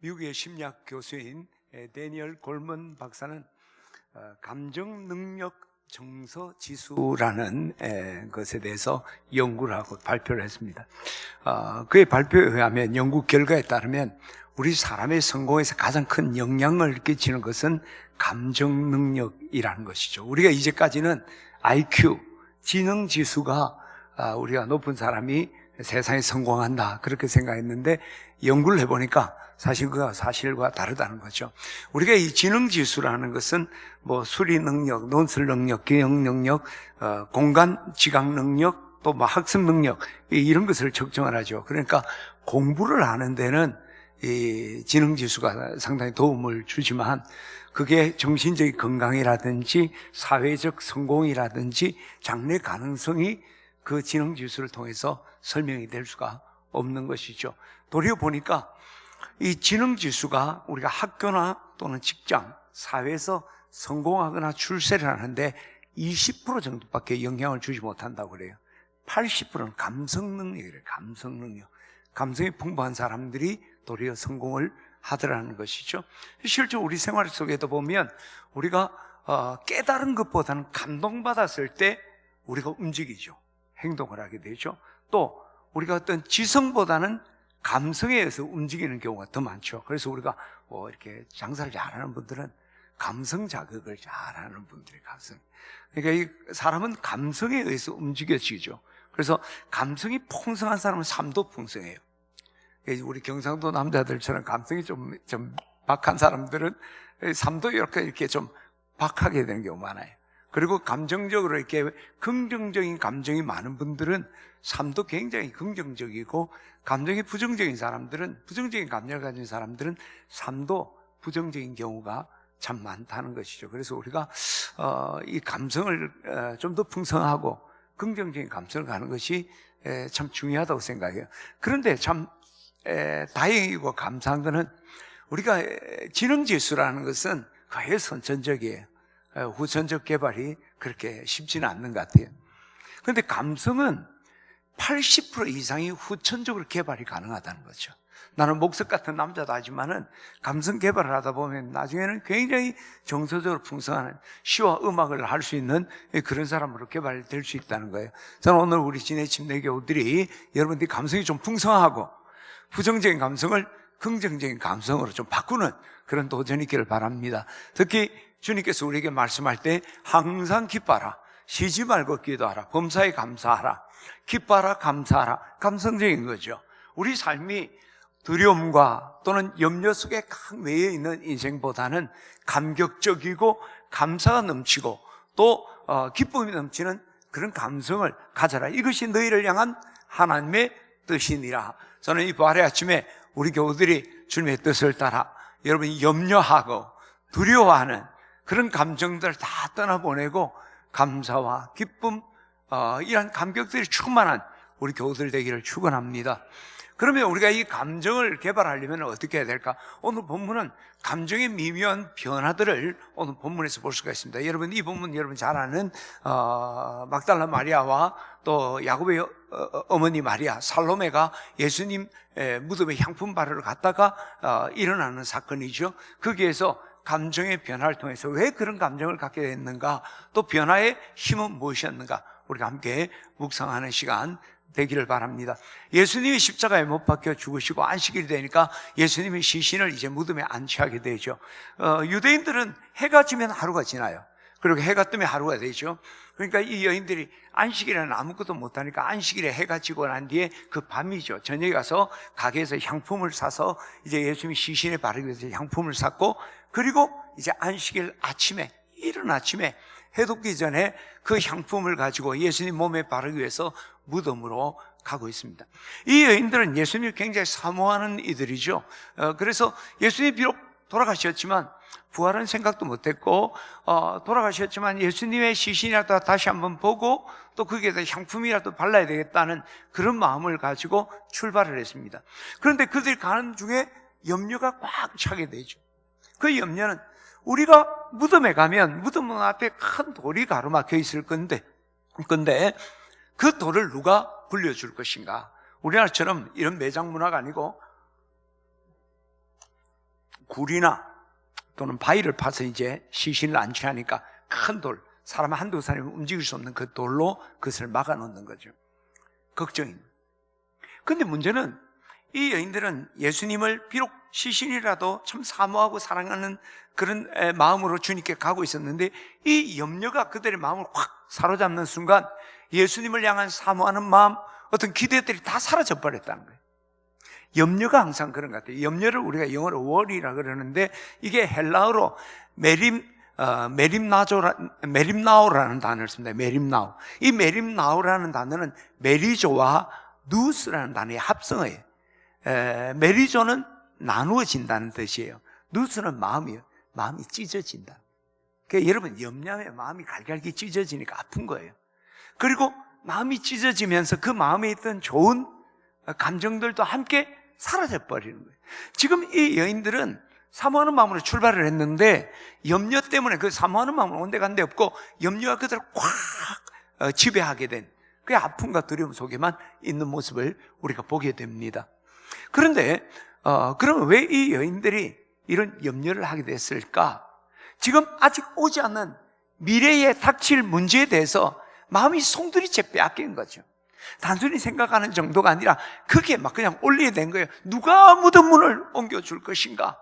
미국의 심리학 교수인 데니얼 골먼 박사는 감정능력 정서 지수라는 것에 대해서 연구를 하고 발표를 했습니다. 그의 발표에 의하면 연구 결과에 따르면 우리 사람의 성공에서 가장 큰 영향을 끼치는 것은 감정 능력이라는 것이죠. 우리가 이제까지는 IQ, 지능 지수가 우리가 높은 사람이 세상에 성공한다 그렇게 생각했는데 연구를 해보니까 사실 그가 사실과 다르다는 거죠. 우리가 이 지능 지수라는 것은 수리 능력, 논술 능력, 기억 능력, 공간 지각 능력, 또 학습 능력 이런 것을 측정을 하죠. 그러니까 공부를 하는 데는 이 지능 지수가 상당히 도움을 주지만 그게 정신적인 건강이라든지 사회적 성공이라든지 장래 가능성이 그 지능 지수를 통해서 설명이 될 수가 없는 것이죠. 도리어 보니까 이 지능 지수가 우리가 학교나 또는 직장, 사회에서 성공하거나 출세를 하는데 20% 정도밖에 영향을 주지 못한다고 그래요. 80%는 감성 능력이래요. 감성 능력. 감성이 풍부한 사람들이 도리어 성공을 하더라는 것이죠. 실제 우리 생활 속에도 보면 우리가 깨달은 것보다는 감동받았을 때 우리가 움직이죠. 행동을 하게 되죠. 또 우리가 어떤 지성보다는 감성에 의해서 움직이는 경우가 더 많죠. 그래서 우리가 이렇게 장사를 잘하는 분들은 감성 자극을 잘하는 분들이 감성. 그러니까 이 사람은 감성에 의해서 움직여지죠. 그래서 감성이 풍성한 사람은 삶도 풍성해요. 우리 경상도 남자들처럼 감성이 좀 박한 사람들은 삶도 이렇게 좀 박하게 되는 경우가 많아요. 그리고 감정적으로 이렇게 긍정적인 감정이 많은 분들은 삶도 굉장히 긍정적이고, 감정이 부정적인 사람들은, 부정적인 감정을 가진 사람들은 삶도 부정적인 경우가 참 많다는 것이죠. 그래서 우리가 이 감성을 좀 더 풍성하고 긍정적인 감성을 가는 것이 참 중요하다고 생각해요. 그런데 참 다행이고 감사한 것은 우리가 지능지수라는 것은 거의 선천적이에요. 후천적 개발이 그렇게 쉽지는 않는 것 같아요. 그런데 감성은 80% 이상이 후천적으로 개발이 가능하다는 거죠. 나는 목석 같은 남자도 하지만은 감성 개발을 하다 보면 나중에는 굉장히 정서적으로 풍성한 시와 음악을 할 수 있는 그런 사람으로 개발될 수 있다는 거예요. 저는 오늘 우리 지내침 내교우들이 여러분들이 감성이 좀 풍성하고 부정적인 감성을 긍정적인 감성으로 좀 바꾸는 그런 도전이 있기를 바랍니다. 특히 주님께서 우리에게 말씀할 때 항상 기뻐하라, 쉬지 말고 기도하라, 범사에 감사하라, 기뻐하라, 감사하라. 감성적인 거죠. 우리 삶이 두려움과 또는 염려 속에 강 매여 있는 인생보다는 감격적이고 감사가 넘치고 또 기쁨이 넘치는 그런 감성을 가져라. 이것이 너희를 향한 하나님의 뜻이니라. 저는 이 부활의 아침에 우리 교우들이 주님의 뜻을 따라 여러분이 염려하고 두려워하는 그런 감정들을 다 떠나보내고 감사와 기쁨, 이런 감격들이 충만한 우리 교우들 되기를 축원합니다. 그러면 우리가 이 감정을 개발하려면 어떻게 해야 될까? 오늘 본문은 감정의 미묘한 변화들을 오늘 본문에서 볼 수가 있습니다. 여러분, 이 본문 여러분 잘 아는 막달라 마리아와 또 야곱의 어머니 마리아, 살로메가 예수님 무덤에 향품 바르러 갔다가 일어나는 사건이죠. 거기에서 감정의 변화를 통해서 왜 그런 감정을 갖게 됐는가, 또 변화의 힘은 무엇이었는가, 우리가 함께 묵상하는 시간 되기를 바랍니다. 예수님이 십자가에 못 박혀 죽으시고 안식일이 되니까 예수님의 시신을 이제 무덤에 안치하게 되죠. 유대인들은 해가 지면 하루가 지나요. 그리고 해가 뜨면 하루가 되죠. 그러니까 이 여인들이 안식일에는 아무것도 못하니까 안식일에 해가 지고 난 뒤에 그 밤이죠. 저녁에 가서 가게에서 향품을 사서 이제 예수님이 시신에 바르기 위해서 향품을 샀고, 그리고 이제 안식일 아침에, 이른 아침에 해 돋기 전에 그 향품을 가지고 예수님 몸에 바르기 위해서 무덤으로 가고 있습니다. 이 여인들은 예수님을 굉장히 사모하는 이들이죠. 그래서 예수님이 비록 돌아가셨지만 부활은 생각도 못했고, 돌아가셨지만 예수님의 시신이라도 다시 한번 보고 또 거기에다 향품이라도 발라야 되겠다는 그런 마음을 가지고 출발을 했습니다. 그런데 그들이 가는 중에 염려가 꽉 차게 되죠. 그 염려는 우리가 무덤에 가면 무덤 앞에 큰 돌이 가로막혀 있을 건데 그 돌을 누가 굴려줄 것인가? 우리나라처럼 이런 매장 문화가 아니고 굴이나 또는 바위를 파서 이제 시신을 안치하니까 큰 돌, 사람 한두 사람이 움직일 수 없는 그 돌로 그것을 막아 놓는 거죠. 걱정입니다. 그런데 문제는 이 여인들은 예수님을 비록 시신이라도 참 사모하고 사랑하는 그런 마음으로 주님께 가고 있었는데, 이 염려가 그들의 마음을 확 사로잡는 순간 예수님을 향한 사모하는 마음, 어떤 기대들이 다 사라져 버렸다는 거예요. 염려가 항상 그런 것 같아요. 염려를 우리가 영어로 worry라 그러는데, 이게 헬라어로 메림나오라는 단어를 씁니다. 메림나오. 이 메림나오라는 단어는 메리조와 누스라는 단어의 합성어예요. 메리조는 나누어진다는 뜻이에요. 누스는 마음이에요. 마음이 찢어진다. 그러니까 여러분, 염려하면 마음이 갈갈기 찢어지니까 아픈 거예요. 그리고 마음이 찢어지면서 그 마음에 있던 좋은 감정들도 함께 사라져버리는 거예요. 지금 이 여인들은 사모하는 마음으로 출발을 했는데, 염려 때문에 그 사모하는 마음은 온데간데 없고 염려가 그들을 꽉 지배하게 된 그 아픔과 두려움 속에만 있는 모습을 우리가 보게 됩니다. 그런데 그럼 왜 이 여인들이 이런 염려를 하게 됐을까? 지금 아직 오지 않는 미래에 닥칠 문제에 대해서 마음이 송두리째 빼앗긴 거죠. 단순히 생각하는 정도가 아니라 그게 막 그냥 올리게 된 거예요. 누가 무덤 문을 옮겨줄 것인가?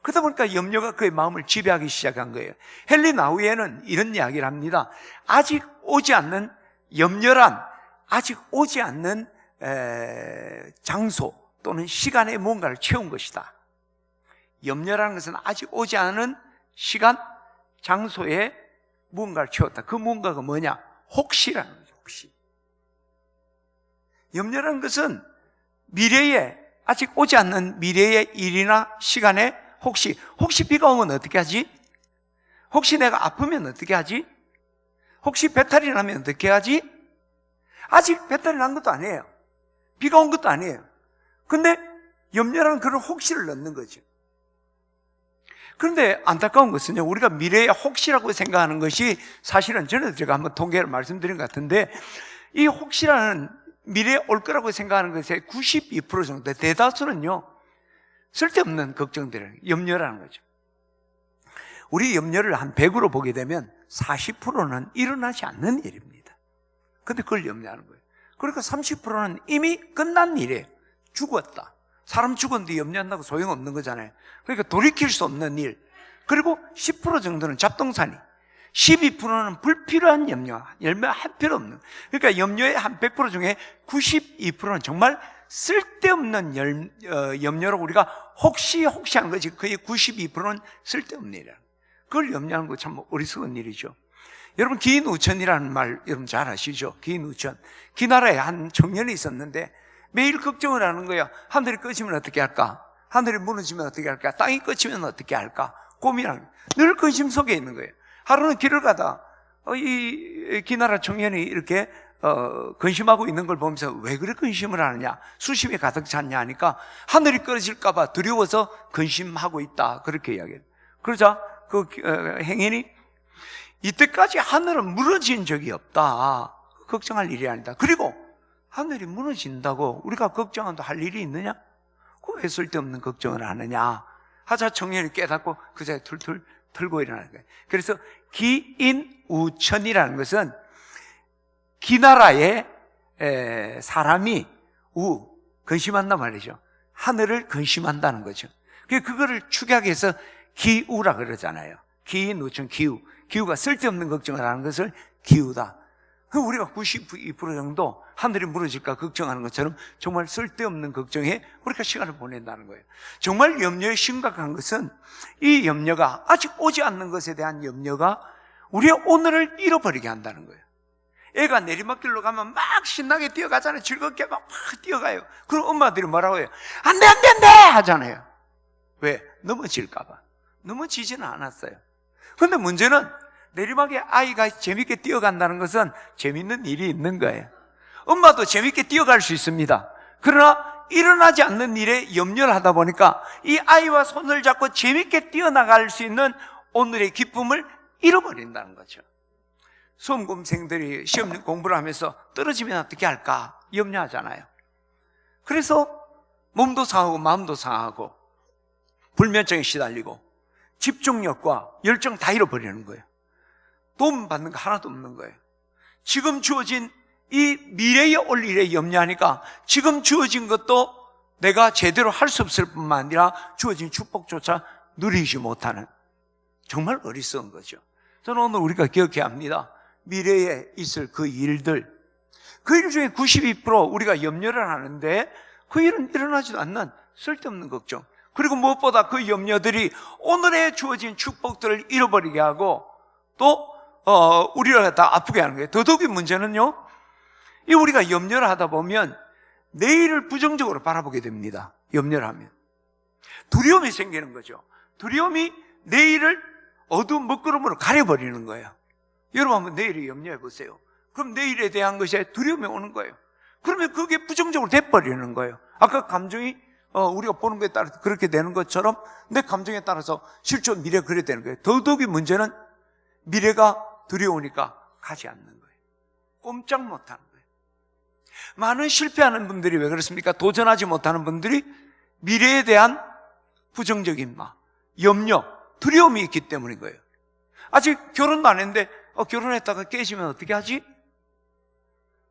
그러다 보니까 염려가 그의 마음을 지배하기 시작한 거예요. 헨리 나우에는 이런 이야기를 합니다. 아직 오지 않는 염려란 아직 오지 않는 장소 또는 시간에 무언가를 채운 것이다. 염려라는 것은 아직 오지 않은 시간, 장소에 무언가를 채웠다. 그 무언가가 뭐냐? 혹시라는 거죠. 혹시. 염려라는 것은 미래에, 아직 오지 않는 미래의 일이나 시간에 혹시 비가 오면 어떻게 하지? 혹시 내가 아프면 어떻게 하지? 혹시 배탈이 나면 어떻게 하지? 아직 배탈이 난 것도 아니에요. 비가 온 것도 아니에요. 근데 염려라는 그런 혹시를 넣는 거죠. 그런데 안타까운 것은요, 우리가 미래의 혹시라고 생각하는 것이 사실은 전에도 제가 한번 통계를 말씀드린 것 같은데, 이 혹시라는 미래에 올 거라고 생각하는 것의 92% 정도, 대다수는요 쓸데없는 걱정들, 염려라는 거죠. 우리 염려를 한 100으로 보게 되면 40%는 일어나지 않는 일입니다. 근데 그걸 염려하는 거예요. 그러니까 30%는 이미 끝난 일이에요. 죽었다. 사람 죽었는데 염려한다고 소용없는 거잖아요. 그러니까 돌이킬 수 없는 일. 그리고 10% 정도는 잡동사니, 12%는 불필요한 염려, 할 필요 없는. 그러니까 염려의 한 100% 중에 92%는 정말 쓸데없는 염려로 우리가 혹시 하는 거지. 그의 92%는 쓸데없는 일이야. 그걸 염려하는 거 참 어리석은 일이죠. 여러분, 기인우천이라는 말 여러분 잘 아시죠? 기인우천. 기나라에 한 청년이 있었는데 매일 걱정을 하는 거예요. 하늘이 꺼지면 어떻게 할까? 하늘이 무너지면 어떻게 할까? 땅이 꺼지면 어떻게 할까? 고민하는 거예요. 늘 근심 속에 있는 거예요. 하루는 길을 가다 이 기나라 청년이 이렇게 근심하고 있는 걸 보면서 왜 그렇게 근심을 하느냐, 수심이 가득 찼냐 하니까 하늘이 꺼질까 봐 두려워서 근심하고 있다, 그렇게 이야기해요. 그러자 그 행인이 이때까지 하늘은 무너진 적이 없다, 걱정할 일이 아니다. 그리고 하늘이 무너진다고 우리가 걱정한다고 할 일이 있느냐? 왜 쓸데없는 걱정을 하느냐 하자 청년이 깨닫고 그 자리에 툴툴 털고 일어나는 거예요. 그래서 기인우천이라는 것은 기나라의 사람이 근심한단 말이죠. 하늘을 근심한다는 거죠. 그거를 축약해서 기우라 그러잖아요. 기인우천, 기우가 쓸데없는 걱정을 하는 것을 기우다. 우리가 92% 정도 하늘이 무너질까 걱정하는 것처럼 정말 쓸데없는 걱정에 우리가 시간을 보낸다는 거예요. 정말 염려의 심각한 것은 이 염려가, 아직 오지 않는 것에 대한 염려가 우리의 오늘을 잃어버리게 한다는 거예요. 애가 내리막길로 가면 막 신나게 뛰어가잖아요. 즐겁게 막 뛰어가요. 그럼 엄마들이 뭐라고 해요? 안 돼 하잖아요. 왜? 넘어질까 봐. 넘어지지는 않았어요. 그런데 문제는 내리막에 아이가 재밌게 뛰어간다는 것은 재밌는 일이 있는 거예요. 엄마도 재밌게 뛰어갈 수 있습니다. 그러나 일어나지 않는 일에 염려를 하다 보니까 이 아이와 손을 잡고 재밌게 뛰어나갈 수 있는 오늘의 기쁨을 잃어버린다는 거죠. 수험공생들이 시험 공부를 하면서 떨어지면 어떻게 할까 염려하잖아요. 그래서 몸도 상하고 마음도 상하고 불면증에 시달리고 집중력과 열정 다 잃어버리는 거예요. 도움 받는 거 하나도 없는 거예요. 지금 주어진 이 미래에 올 일에 염려하니까 지금 주어진 것도 내가 제대로 할 수 없을 뿐만 아니라 주어진 축복조차 누리지 못하는, 정말 어리석은 거죠. 저는 오늘 우리가 기억해야 합니다. 미래에 있을 그 일들, 그 일 중에 92% 우리가 염려를 하는데 그 일은 일어나지도 않는 쓸데없는 걱정, 그리고 무엇보다 그 염려들이 오늘에 주어진 축복들을 잃어버리게 하고 또 우리를 다 아프게 하는 거예요. 더더욱이 문제는요, 이 우리가 염려를 하다 보면 내일을 부정적으로 바라보게 됩니다. 염려를 하면 두려움이 생기는 거죠. 두려움이 내일을 어두운 먹구름으로 가려버리는 거예요. 여러분 한번 내일을 염려해 보세요. 그럼 내일에 대한 것에 두려움이 오는 거예요. 그러면 그게 부정적으로 돼버리는 거예요. 아까 감정이 우리가 보는 것에 따라서 그렇게 되는 것처럼 내 감정에 따라서 실존 미래가 그렇게 되는 거예요. 더더욱이 문제는 미래가 두려우니까 가지 않는 거예요. 꼼짝 못하는 거예요. 많은 실패하는 분들이 왜 그렇습니까? 도전하지 못하는 분들이 미래에 대한 부정적인 염려, 두려움이 있기 때문인 거예요. 아직 결혼도 안 했는데 결혼했다가 깨지면 어떻게 하지?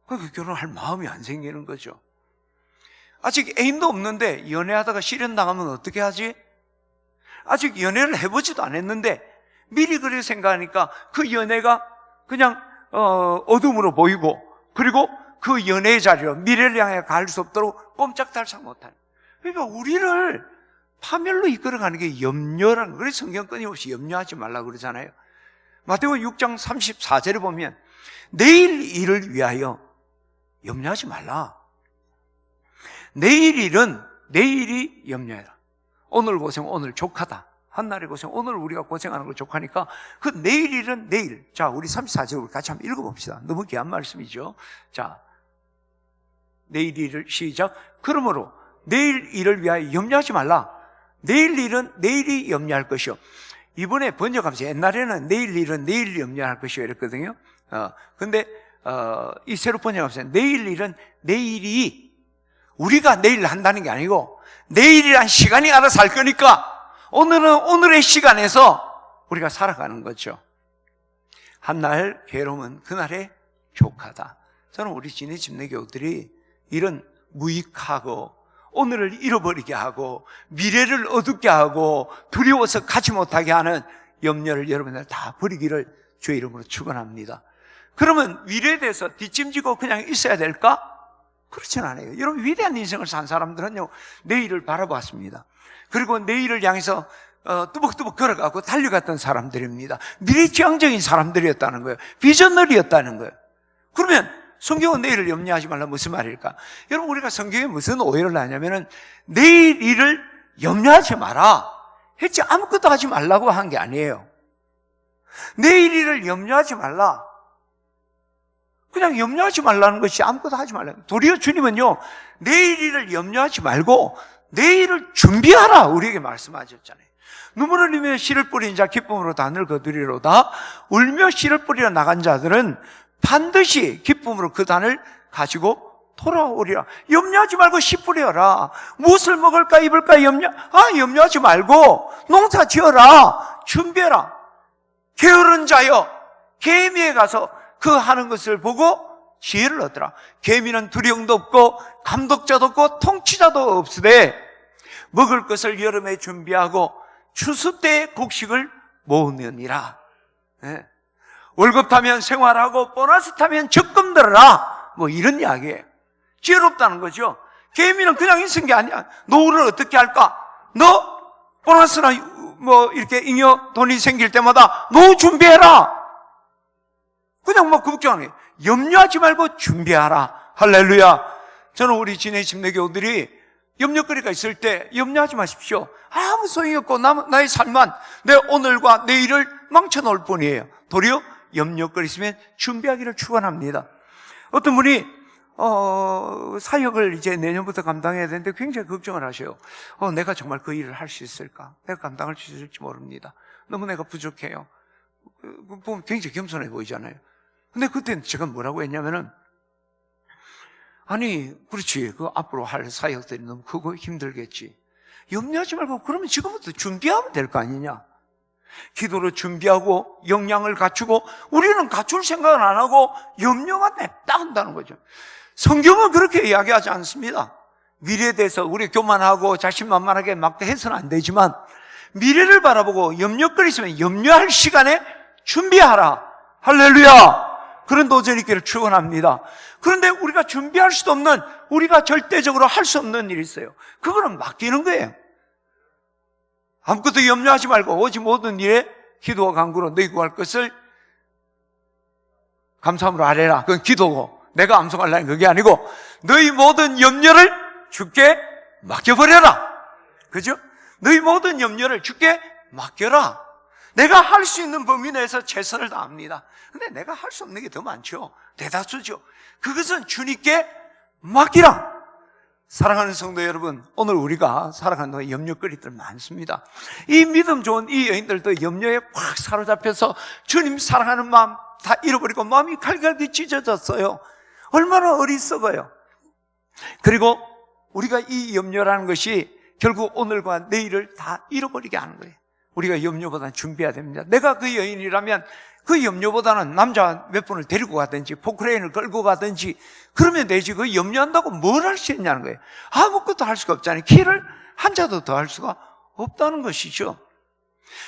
그 결혼할 마음이 안 생기는 거죠. 아직 애인도 없는데 연애하다가 실현당하면 어떻게 하지? 아직 연애를 해보지도 않았는데 미리 그렇게 생각하니까 그 연애가 그냥 어둠으로 보이고, 그리고 그 연애의 자리로 미래를 향해 갈 수 없도록 꼼짝달싹 못하는. 그러니까 우리를 파멸로 이끌어가는 게 염려라는 거예요. 그래서 성경 끊임없이 염려하지 말라고 그러잖아요. 마태복음 6장 34절에 보면 내일 일을 위하여 염려하지 말라. 내일 일은 내일이 염려해라. 오늘 고생 오늘 족하다. 한날의 고생 오늘 우리가 고생하는 걸 족하니까 그 내일 일은 내일. 자, 우리 34절 우리 같이 한번 읽어봅시다. 너무 귀한 말씀이죠. 자, 내일 일을 시작. 그러므로 내일 일을 위하여 염려하지 말라. 내일 일은 내일이 염려할 것이요. 이번에 번역하면서 옛날에는 내일 일은 내일 염려할 것이요 이랬거든요. 근데 이 새로 번역하면서 내일 일은 내일이, 우리가 내일 한다는 게 아니고 내일이란 시간이 알아서 할 거니까 오늘은 오늘의 시간에서 우리가 살아가는 거죠. 한날 괴로움은 그날의 족하다. 저는 우리 진해 집내교들이 이런 무익하고 오늘을 잃어버리게 하고 미래를 어둡게 하고 두려워서 가지 못하게 하는 염려를 여러분들 다 버리기를 주의 이름으로 축원합니다. 그러면 미래에 대해서 뒷짐지고 그냥 있어야 될까? 그렇진 않아요. 여러분, 위대한 인생을 산 사람들은요, 내일을 바라봤습니다. 그리고 내일을 향해서 뚜벅뚜벅 걸어가고 달려갔던 사람들입니다. 미래지향적인 사람들이었다는 거예요. 비전너리였다는 거예요. 그러면 성경은 내일을 염려하지 말라 무슨 말일까? 여러분, 우리가 성경에 무슨 오해를 하냐면은 내일 일을 염려하지 마라 했지 아무것도 하지 말라고 한 게 아니에요. 내일 일을 염려하지 말라, 그냥 염려하지 말라는 것이 아무것도 하지 말라. 도리어 주님은요, 내일 일을 염려하지 말고 내일을 준비하라 우리에게 말씀하셨잖아요. 눈물을 흘리며 씨를 뿌린 자 기쁨으로 단을 거두리로다. 울며 씨를 뿌리러 나간 자들은 반드시 기쁨으로 그 단을 가지고 돌아오리라. 염려하지 말고 씨 뿌려라. 무엇을 먹을까 입을까 염려하지 말고 농사 지어라. 준비해라. 게으른 자여, 개미에 가서 그 하는 것을 보고 지혜를 얻더라. 개미는 두령도 없고 감독자도 없고 통치자도 없으되 먹을 것을 여름에 준비하고 추수 때에 곡식을 모으느니라. 네. 월급 타면 생활하고 보너스 타면 적금 들어라. 뭐 이런 이야기예요. 지혜롭다는 거죠. 개미는 그냥 있은 게 아니야. 노후를 어떻게 할까? 너 보너스나 뭐 이렇게 잉여 돈이 생길 때마다 노후 준비해라. 그냥 뭐 걱정해. 염려하지 말고 준비하라. 할렐루야. 저는 우리 진해 집내교들이 염려거리가 있을 때 염려하지 마십시오. 아무 소용이 없고 나의 삶만 내 오늘과 내일을 망쳐놓을 뿐이에요. 도리어 염려거리 있으면 준비하기를 축원합니다. 어떤 분이 사역을 이제 내년부터 감당해야 되는데 굉장히 걱정을 하셔요. 내가 정말 그 일을 할 수 있을까? 내가 감당할 수 있을지 모릅니다. 너무 내가 부족해요. 보면 굉장히 겸손해 보이잖아요. 근데 그때는 제가 뭐라고 했냐면은, 아니, 그렇지. 그 앞으로 할 사역들이 너무 크고 힘들겠지. 염려하지 말고 그러면 지금부터 준비하면 될 거 아니냐. 기도로 준비하고 역량을 갖추고 우리는 갖출 생각은 안 하고 염려만 냅다 한다는 거죠. 성경은 그렇게 이야기하지 않습니다. 미래에 대해서 우리 교만하고 자신만만하게 막 해서는 안 되지만 미래를 바라보고 염려거리 있으면 염려할 시간에 준비하라. 할렐루야. 그런 도전이 있기를 축원합니다. 그런데 우리가 준비할 수도 없는, 우리가 절대적으로 할 수 없는 일이 있어요. 그거는 맡기는 거예요. 아무것도 염려하지 말고 오직 모든 일에 기도와 간구로 너희 구할 것을 감사함으로 아뢰라. 그건 기도고 내가 암송하려는 그게 아니고 너희 모든 염려를 주께 맡겨버려라. 그죠? 너희 모든 염려를 주께 맡겨라. 내가 할 수 있는 범위 내에서 최선을 다합니다. 근데 내가 할 수 없는 게 더 많죠. 대다수죠. 그것은 주님께 맡기라. 사랑하는 성도 여러분, 오늘 우리가 살아가는 염려거리들 많습니다. 이 믿음 좋은 이 여인들도 염려에 꽉 사로잡혀서 주님 사랑하는 마음 다 잃어버리고 마음이 갈갈기 찢어졌어요. 얼마나 어리석어요. 그리고 우리가 이 염려라는 것이 결국 오늘과 내일을 다 잃어버리게 하는 거예요. 우리가 염려보다는 준비해야 됩니다. 내가 그 여인이라면 그 염려보다는 남자 몇 분을 데리고 가든지 포크레인을 끌고 가든지 그러면 되지. 그 염려한다고 뭘 할 수 있냐는 거예요. 아무것도 할 수가 없잖아요. 길을 한 자도 더 할 수가 없다는 것이죠.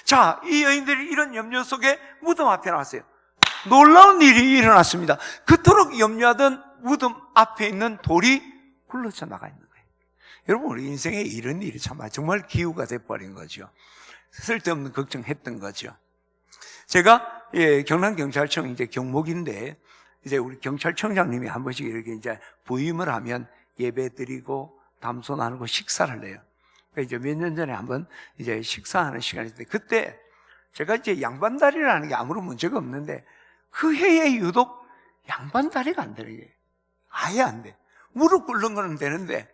자, 이 여인들이 이런 염려 속에 무덤 앞에 나왔어요. 놀라운 일이 일어났습니다. 그토록 염려하던 무덤 앞에 있는 돌이 굴러져 나가 있는 거예요. 여러분, 우리 인생에 이런 일이 정말 기후가 돼버린 거죠. 쓸데없는 걱정했던 거죠. 제가 경남경찰청 이제 경목인데 이제 우리 경찰청장님이 한 번씩 이렇게 이제 부임을 하면 예배 드리고 담소 나누고 식사를 해요. 그러니까 이제 몇 년 전에 한번 이제 식사하는 시간이 있는데 그때 제가 이제 양반다리라는 게 아무런 문제가 없는데 그 해에 유독 양반다리가 안 되는 게 아예 안 돼. 무릎 꿇는 거는 되는데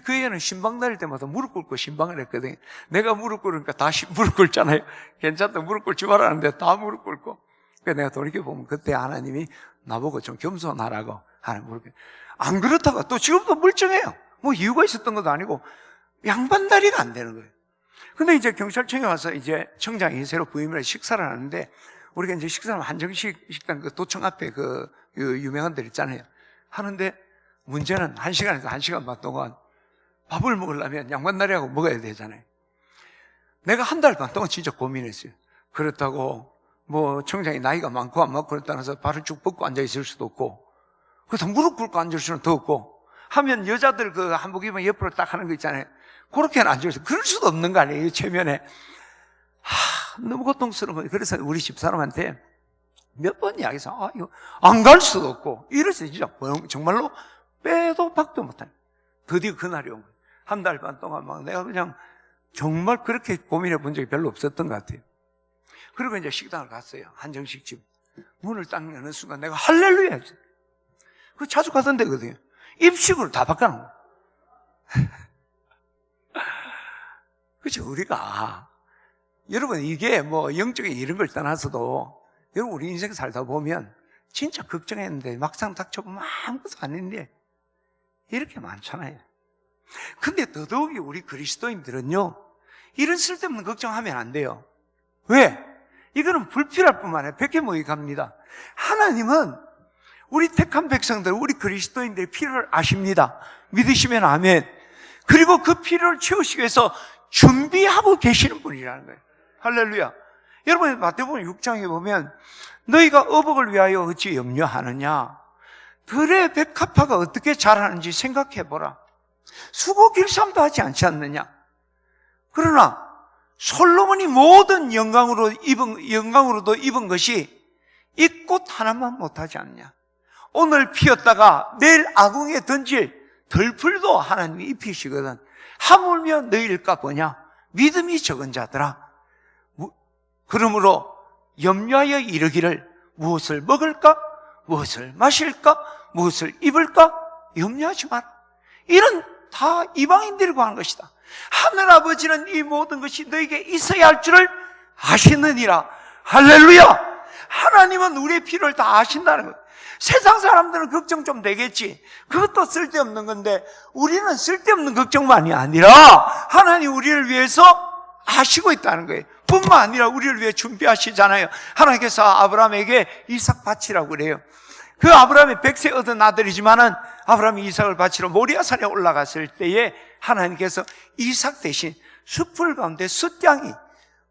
그 해에는 신방 다닐 때마다 무릎 꿇고 신방을 했거든요. 내가 무릎 꿇으니까 다시 무릎 꿇잖아요. 괜찮다, 무릎 꿇지 말라는데 다 무릎 꿇고. 그래서 내가 돌이켜보면 그때 하나님이 나보고 좀 겸손하라고 하는 무릎. 안 그렇다가 또 지금도 멀쩡해요. 뭐 이유가 있었던 것도 아니고 양반다리가 안 되는 거예요. 근데 이제 경찰청에 와서 이제 청장이 새로 부임을 해서 식사를 하는데 우리가 이제 식사하면 한정식 식당 그 도청 앞에 그 유명한 데 있잖아요. 하는데 문제는 1시간에서 1시간 반 동안 밥을 먹으려면 양반다리하고 먹어야 되잖아요. 내가 한 달 반 동안 진짜 고민했어요. 그렇다고 뭐 청장이 나이가 많고 안 많고 그렇다고 해서 발을 쭉 뻗고 앉아있을 수도 없고 그래서 무릎 꿇고 앉을 수는 더 없고 하면 여자들 그 한복 입으면 옆으로 딱 하는 거 있잖아요. 그렇게는 앉아있어요. 그럴 수도 없는 거 아니에요. 최면에. 너무 고통스러운 거예요. 그래서 우리 집사람한테 몇 번 이야기해서 이거 안 갈 수도 없고 이래서 진짜 정말로 빼도 박도 못하는 드디어 그날이 온 거예요. 한 달 반 동안 막 내가 그냥 정말 그렇게 고민해 본 적이 별로 없었던 것 같아요. 그리고 이제 식당을 갔어요. 한정식집. 문을 딱 여는 순간 내가 할렐루야 했어요. 그 자주 가던 데거든요. 입식으로 다 바꿔놓은 거예요. 그렇죠. 우리가 여러분 이게 뭐 영적인 이런 걸 떠나서도 여러분 우리 인생 살다 보면 진짜 걱정했는데 막상 닥쳐보면 아무것도 아닌데 이렇게 많잖아요. 근데 더더욱이 우리 그리스도인들은요 이런 쓸데없는 걱정하면 안 돼요. 왜? 이거는 불필요할 뿐만 아니라 백해무익합니다. 하나님은 우리 택한 백성들, 우리 그리스도인들의 필요를 아십니다. 믿으시면 아멘. 그리고 그 필요를 채우시기 위해서 준비하고 계시는 분이라는 거예요. 할렐루야. 여러분 마태복음 6장에 보면 너희가 어복을 위하여 어찌 염려하느냐. 들의 백합화가 어떻게 자라는지 생각해보라. 수고 길쌈도 하지 않지 않느냐. 그러나 솔로몬이 모든 영광으로도 입은 것이 이 꽃 하나만 못하지 않느냐. 오늘 피었다가 내일 아궁에 던질 덜풀도 하나님이 입히시거든. 하물며 너희일까 보냐. 믿음이 적은 자들아. 그러므로 염려하여 이르기를 무엇을 먹을까? 무엇을 마실까? 무엇을 입을까? 염려하지 마라. 이런 다 이방인들이 구하는 것이다. 하늘아버지는 이 모든 것이 너에게 있어야 할 줄을 아시느니라. 할렐루야. 하나님은 우리의 필요를 다 아신다는 거예요. 세상 사람들은 걱정 좀 되겠지. 그것도 쓸데없는 건데 우리는 쓸데없는 걱정만이 아니라 하나님 우리를 위해서 아시고 있다는 거예요. 뿐만 아니라 우리를 위해 준비하시잖아요. 하나님께서 아브라함에게 이삭 바치라고 그래요. 그 아브라함이 100세 얻은 아들이지만은 아브라함이 이삭을 바치러 모리아산에 올라갔을 때에 하나님께서 이삭 대신 숲풀 가운데 숫장이,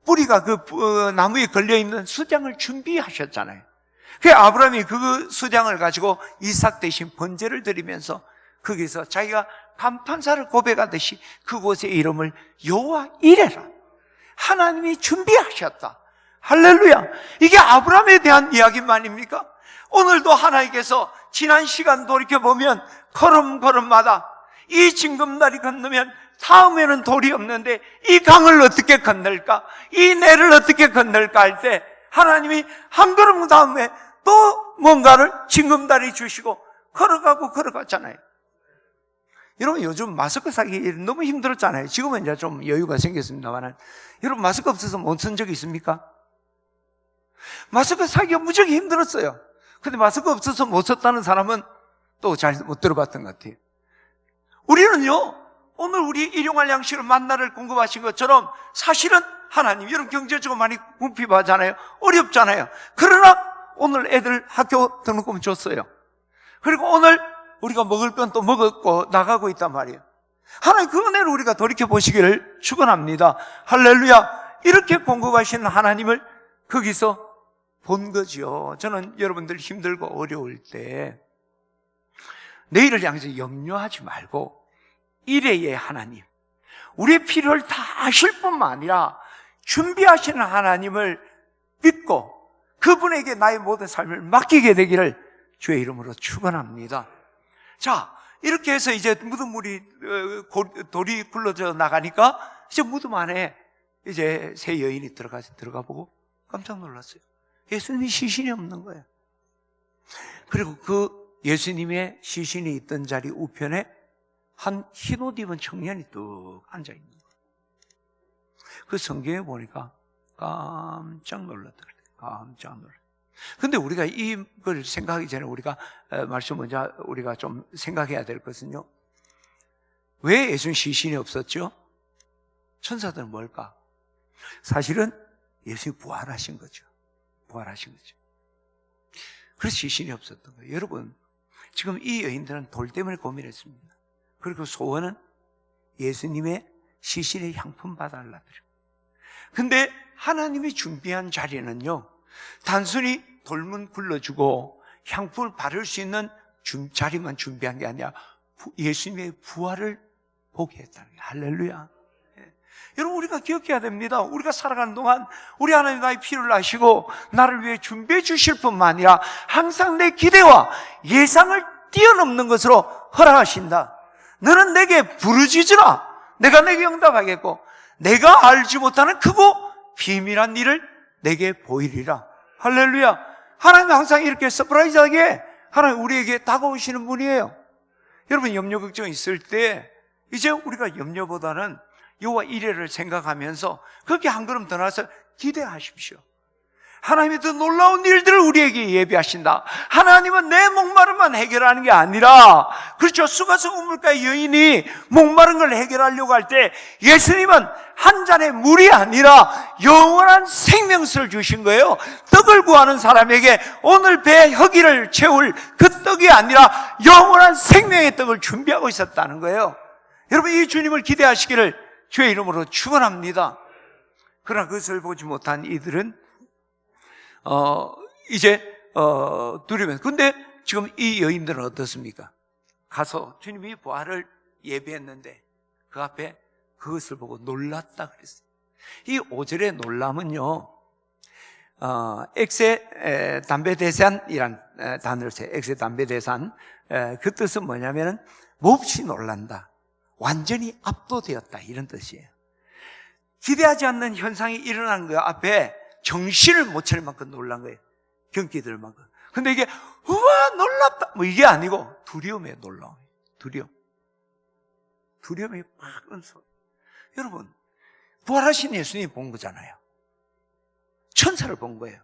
뿌리가 그 나무에 걸려있는 숫장을 준비하셨잖아요. 그 아브라함이 그 숫장을 가지고 이삭 대신 번제를 드리면서 거기서 자기가 감탄사를 고백하듯이 그곳의 이름을 여호와 이레라, 하나님이 준비하셨다. 할렐루야. 이게 아브라함에 대한 이야기만입니까? 오늘도 하나님께서 지난 시간 돌이켜보면 걸음걸음마다 이 징검다리 건너면 다음에는 돌이 없는데 이 강을 어떻게 건널까? 이 내를 어떻게 건널까 할 때 하나님이 한 걸음 다음에 또 뭔가를 징검다리 주시고 걸어갔잖아요. 여러분 요즘 마스크 사기 너무 힘들었잖아요. 지금은 이제 좀 여유가 생겼습니다만 여러분 마스크 없어서 못 쓴 적이 있습니까? 마스크 사기가 무지하게 힘들었어요. 근데 마스크 없어서 못 썼다는 사람은 또 잘 못 들어봤던 것 같아요. 우리는요, 오늘 우리 일용할 양식을 만나를 공급하신 것처럼 사실은 하나님, 여러분 경제적으로 많이 궁핍하잖아요. 어렵잖아요. 그러나 오늘 애들 학교 등록금 줬어요. 그리고 오늘 우리가 먹을 건 또 먹었고 나가고 있단 말이에요. 하나님 그 은혜를 우리가 돌이켜보시기를 축원합니다. 할렐루야. 이렇게 공급하시는 하나님을 거기서 본 거죠. 저는 여러분들 힘들고 어려울 때 내일을 향해서 염려하지 말고 이래의 하나님, 우리의 필요를 다 아실 뿐만 아니라 준비하시는 하나님을 믿고 그분에게 나의 모든 삶을 맡기게 되기를 주의 이름으로 축원합니다. 자, 이렇게 해서 이제 무덤물이 돌이 굴러져 나가니까 이제 무덤 안에 이제 세 여인이 들어가 보고 깜짝 놀랐어요. 예수님이 시신이 없는 거예요. 그리고 그 예수님의 시신이 있던 자리 우편에 한 흰옷 입은 청년이 뚝 앉아있는 거예요. 그 성경에 보니까 깜짝 놀랐더래요. 깜짝 놀랐어요. 근데 우리가 이걸 생각하기 전에 우리가 말씀 먼저 우리가 좀 생각해야 될 것은요, 왜 예수님 시신이 없었죠? 천사들은 뭘까? 사실은 예수님이 부활하신 거죠. 부활하신 거죠. 그래서 시신이 없었던 거예요. 여러분, 지금 이 여인들은 돌 때문에 고민했습니다. 그리고 소원은 예수님의 시신의 향품 받아달라고요. 근데 하나님이 준비한 자리는요, 단순히 돌문 굴러주고 향품을 바를 수 있는 자리만 준비한 게 아니라 예수님의 부활을 보게 했다는 거예요. 할렐루야. 여러분, 우리가 기억해야 됩니다. 우리가 살아가는 동안 우리 하나님 나의 필요를 아시고 나를 위해 준비해 주실 뿐만 아니라 항상 내 기대와 예상을 뛰어넘는 것으로 허락하신다. 너는 내게 부르짖으라. 내가 내게 응답하겠고 내가 알지 못하는 크고 비밀한 일을 내게 보이리라. 할렐루야. 하나님은 항상 이렇게 서프라이즈하게 하나님 우리에게 다가오시는 분이에요. 여러분, 염려 걱정이 있을 때 이제 우리가 염려보다는 여호와 이레를 생각하면서 거기에 한 걸음 더 나서 기대하십시오. 하나님이 더 놀라운 일들을 우리에게 예비하신다. 하나님은 내 목마름만 해결하는 게 아니라, 그렇죠, 수가성 우물가의 여인이 목마른 걸 해결하려고 할 때 예수님은 한 잔의 물이 아니라 영원한 생명수를 주신 거예요. 떡을 구하는 사람에게 오늘 배 허기를 채울 그 떡이 아니라 영원한 생명의 떡을 준비하고 있었다는 거예요. 여러분, 이 주님을 기대하시기를 주의 이름으로 축원합니다. 그러나 그것을 보지 못한 이들은 두려면. 근데 지금 이 여인들은 어떻습니까? 가서 주님이 부활을 예비했는데 그 앞에 그것을 보고 놀랐다 그랬어요. 이 5절의 놀람은요, 엑세 담배대산이란 단어를 써요. 엑세 담배대산. 그 뜻은 뭐냐면은 몹시 놀란다, 완전히 압도되었다, 이런 뜻이에요. 기대하지 않는 현상이 일어난 그 앞에 정신을 못 차릴 만큼 놀란 거예요. 경기들 만큼. 근데 이게 우와 놀랍다 뭐 이게 아니고 두려움에 놀라워요. 두려움이 막 은서. 여러분, 부활하신 예수님이 본 거잖아요. 천사를 본 거예요.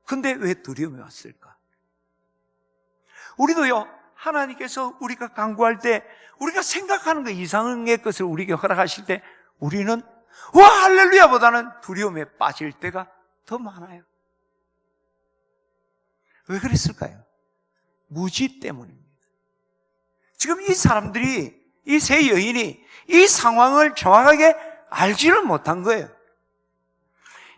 근데 왜 두려움이 왔을까? 우리도요, 하나님께서 우리가 간구할 때 우리가 생각하는 그 이상의 것을 우리에게 허락하실 때 우리는 와 할렐루야 보다는 두려움에 빠질 때가 더 많아요. 왜 그랬을까요? 무지 때문입니다. 지금 이 사람들이, 이 세 여인이 이 상황을 정확하게 알지를 못한 거예요.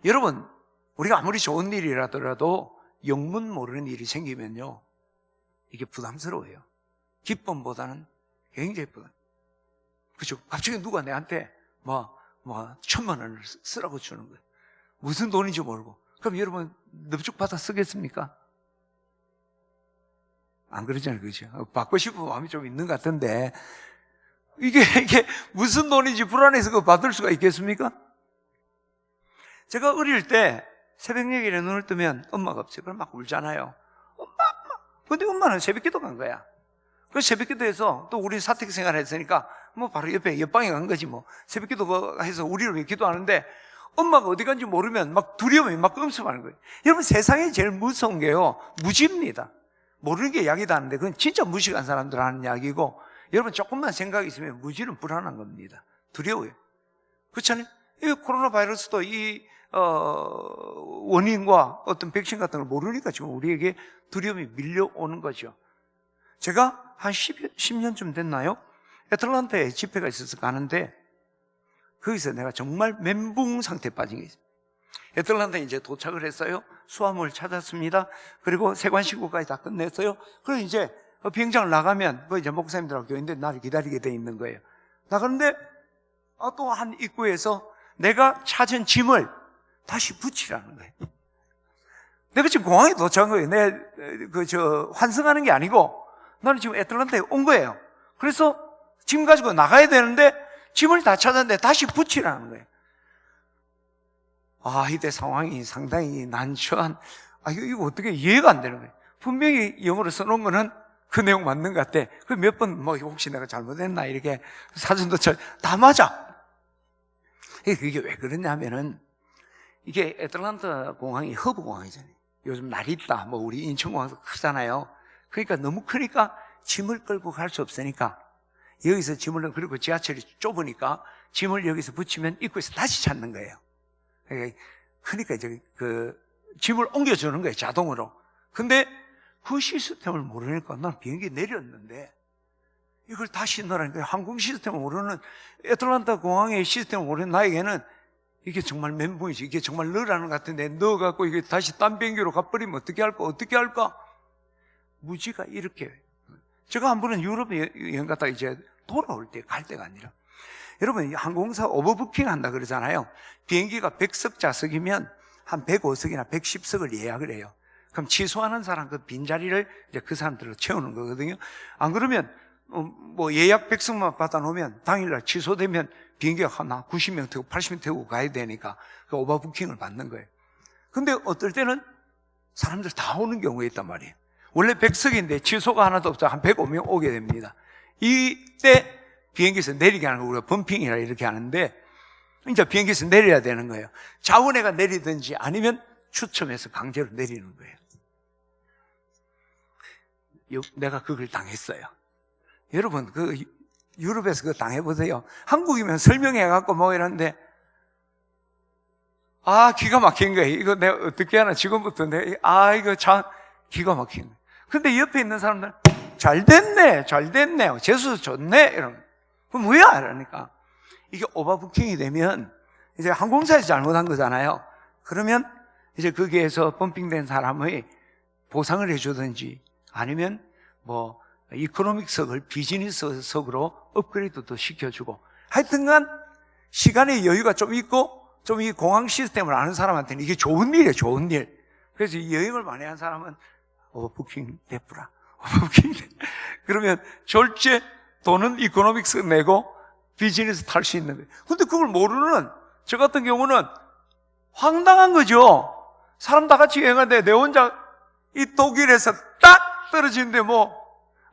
여러분, 우리가 아무리 좋은 일이라더라도 영문 모르는 일이 생기면요, 이게 부담스러워요. 기쁨보다는 굉장히 부담. 그렇죠? 갑자기 누가 내한테 1,000만 원을 쓰라고 주는 거예요. 무슨 돈인지 모르고. 그럼 여러분 넙죽 받아 쓰겠습니까? 안 그러잖아요, 그죠? 받고 싶은 마음이 좀 있는 것 같은데 이게 무슨 돈인지 불안해서 그거 받을 수가 있겠습니까? 제가 어릴 때 새벽녘에 눈을 뜨면 엄마가 없어요. 그럼 막 울잖아요. 엄마. 근데 엄마는 새벽기도 간 거야. 그 새벽기도해서 또 우리 사택 생활을 했으니까 뭐 바로 옆에 옆방에 간 거지 뭐. 새벽기도 해서 우리를 위해 기도하는데 엄마가 어디 간지 모르면 막 두려움이 막 엄습하는 거예요. 여러분 세상에 제일 무서운 게요, 무지입니다. 모르는 게 약이다 하는데 그건 진짜 무식한 사람들 하는 약이고, 여러분 조금만 생각이 있으면 무지는 불안한 겁니다. 두려워요. 그렇잖아요? 이 코로나 바이러스도 이 원인과 어떤 백신 같은 걸 모르니까 지금 우리에게 두려움이 밀려오는 거죠. 제가 한 10년쯤 됐나요? 애틀란타에 집회가 있어서 가는데 거기서 내가 정말 멘붕 상태에 빠진 게 있어요. 애틀란타에 이제 도착을 했어요. 수화물 찾았습니다. 그리고 세관시구까지 다 끝냈어요. 그리고 이제 비행장을 나가면 그 이제 목사님들하고 교인들 나를 기다리게 돼 있는 거예요. 나가는데 또 한 입구에서 내가 찾은 짐을 다시 붙이라는 거예요. 내가 지금 공항에 도착한 거예요. 환승하는 게 아니고 나는 지금 애틀란타에 온 거예요. 그래서 짐 가지고 나가야 되는데 짐을 다 찾았는데 다시 붙이라는 거예요. 이때 상황이 상당히 난처한, 이거 어떻게 이해가 안 되는 거예요. 분명히 영어로 써놓은 거는 그 내용 맞는 것 같아. 그 몇 번 혹시 내가 잘못했나 이렇게 사진도 다 맞아. 그게 왜 그러냐면은 이게 애틀란타 공항이 허브 공항이잖아요. 요즘 나리타, 우리 인천공항도 크잖아요. 그러니까 너무 크니까 짐을 끌고 갈 수 없으니까 여기서 짐을, 그리고 지하철이 좁으니까 짐을 여기서 붙이면 입구에서 다시 찾는 거예요. 그러니까 이제 짐을 옮겨주는 거예요, 자동으로. 근데 그 시스템을 모르니까 난 비행기 내렸는데 이걸 다시 넣으라니까 항공 시스템을 모르는, 애틀란타 공항의 시스템을 모르는 나에게는 이게 정말 멘붕이지. 이게 정말 넣으라는 것 같은데 넣어갖고 이게 다시 딴 비행기로 가버리면 어떻게 할까? 무지가 이렇게. 제가 한 번은 유럽에 여행 갔다가 이제 돌아올 때, 갈 때가 아니라, 여러분 항공사 오버부킹 한다 그러잖아요. 비행기가 100석 좌석이면 한 105석이나 110석을 예약을 해요. 그럼 취소하는 사람 그 빈자리를 이제 그 사람들로 채우는 거거든요. 안 그러면 예약 100석만 받아놓으면 당일날 취소되면 비행기가 하나 90명 태우고 80명 태우고 가야 되니까 그 오버부킹을 받는 거예요. 근데 어떨 때는 사람들 다 오는 경우가 있단 말이에요. 원래 100석인데 취소가 하나도 없어 한 105명 오게 됩니다. 이때 비행기에서 내리게 하는 거 우리가 범핑이라 이렇게 하는데, 이제 비행기에서 내려야 되는 거예요. 자원회가 내리든지 아니면 추첨해서 강제로 내리는 거예요. 내가 그걸 당했어요. 여러분 유럽에서 그거 당해보세요. 한국이면 설명해갖고 이러는데 기가 막힌 거예요. 이거 내가 어떻게 하나 지금부터 이거 참 기가 막힌 거예요. 근데 옆에 있는 사람들은 잘 됐네 재수 좋네 이러면 그럼 뭐야? 이러니까 이게 오버부킹이 되면 이제 항공사에서 잘못한 거잖아요. 그러면 이제 거기에서 범핑된 사람의 보상을 해주든지 아니면 이코노믹석을 비즈니스석으로 업그레이드도 시켜주고, 하여튼간 시간의 여유가 좀 있고 좀 이 공항 시스템을 아는 사람한테는 이게 좋은 일이에요, 좋은 일. 그래서 이 여행을 많이 한 사람은 오버부킹 됐구나. 그러면 졸제 돈은 이코노믹스 내고 비즈니스 탈 수 있는 거예요. 근데 그걸 모르는 저 같은 경우는 황당한 거죠. 사람 다 같이 여행하는데 내 혼자 이 독일에서 딱 떨어지는데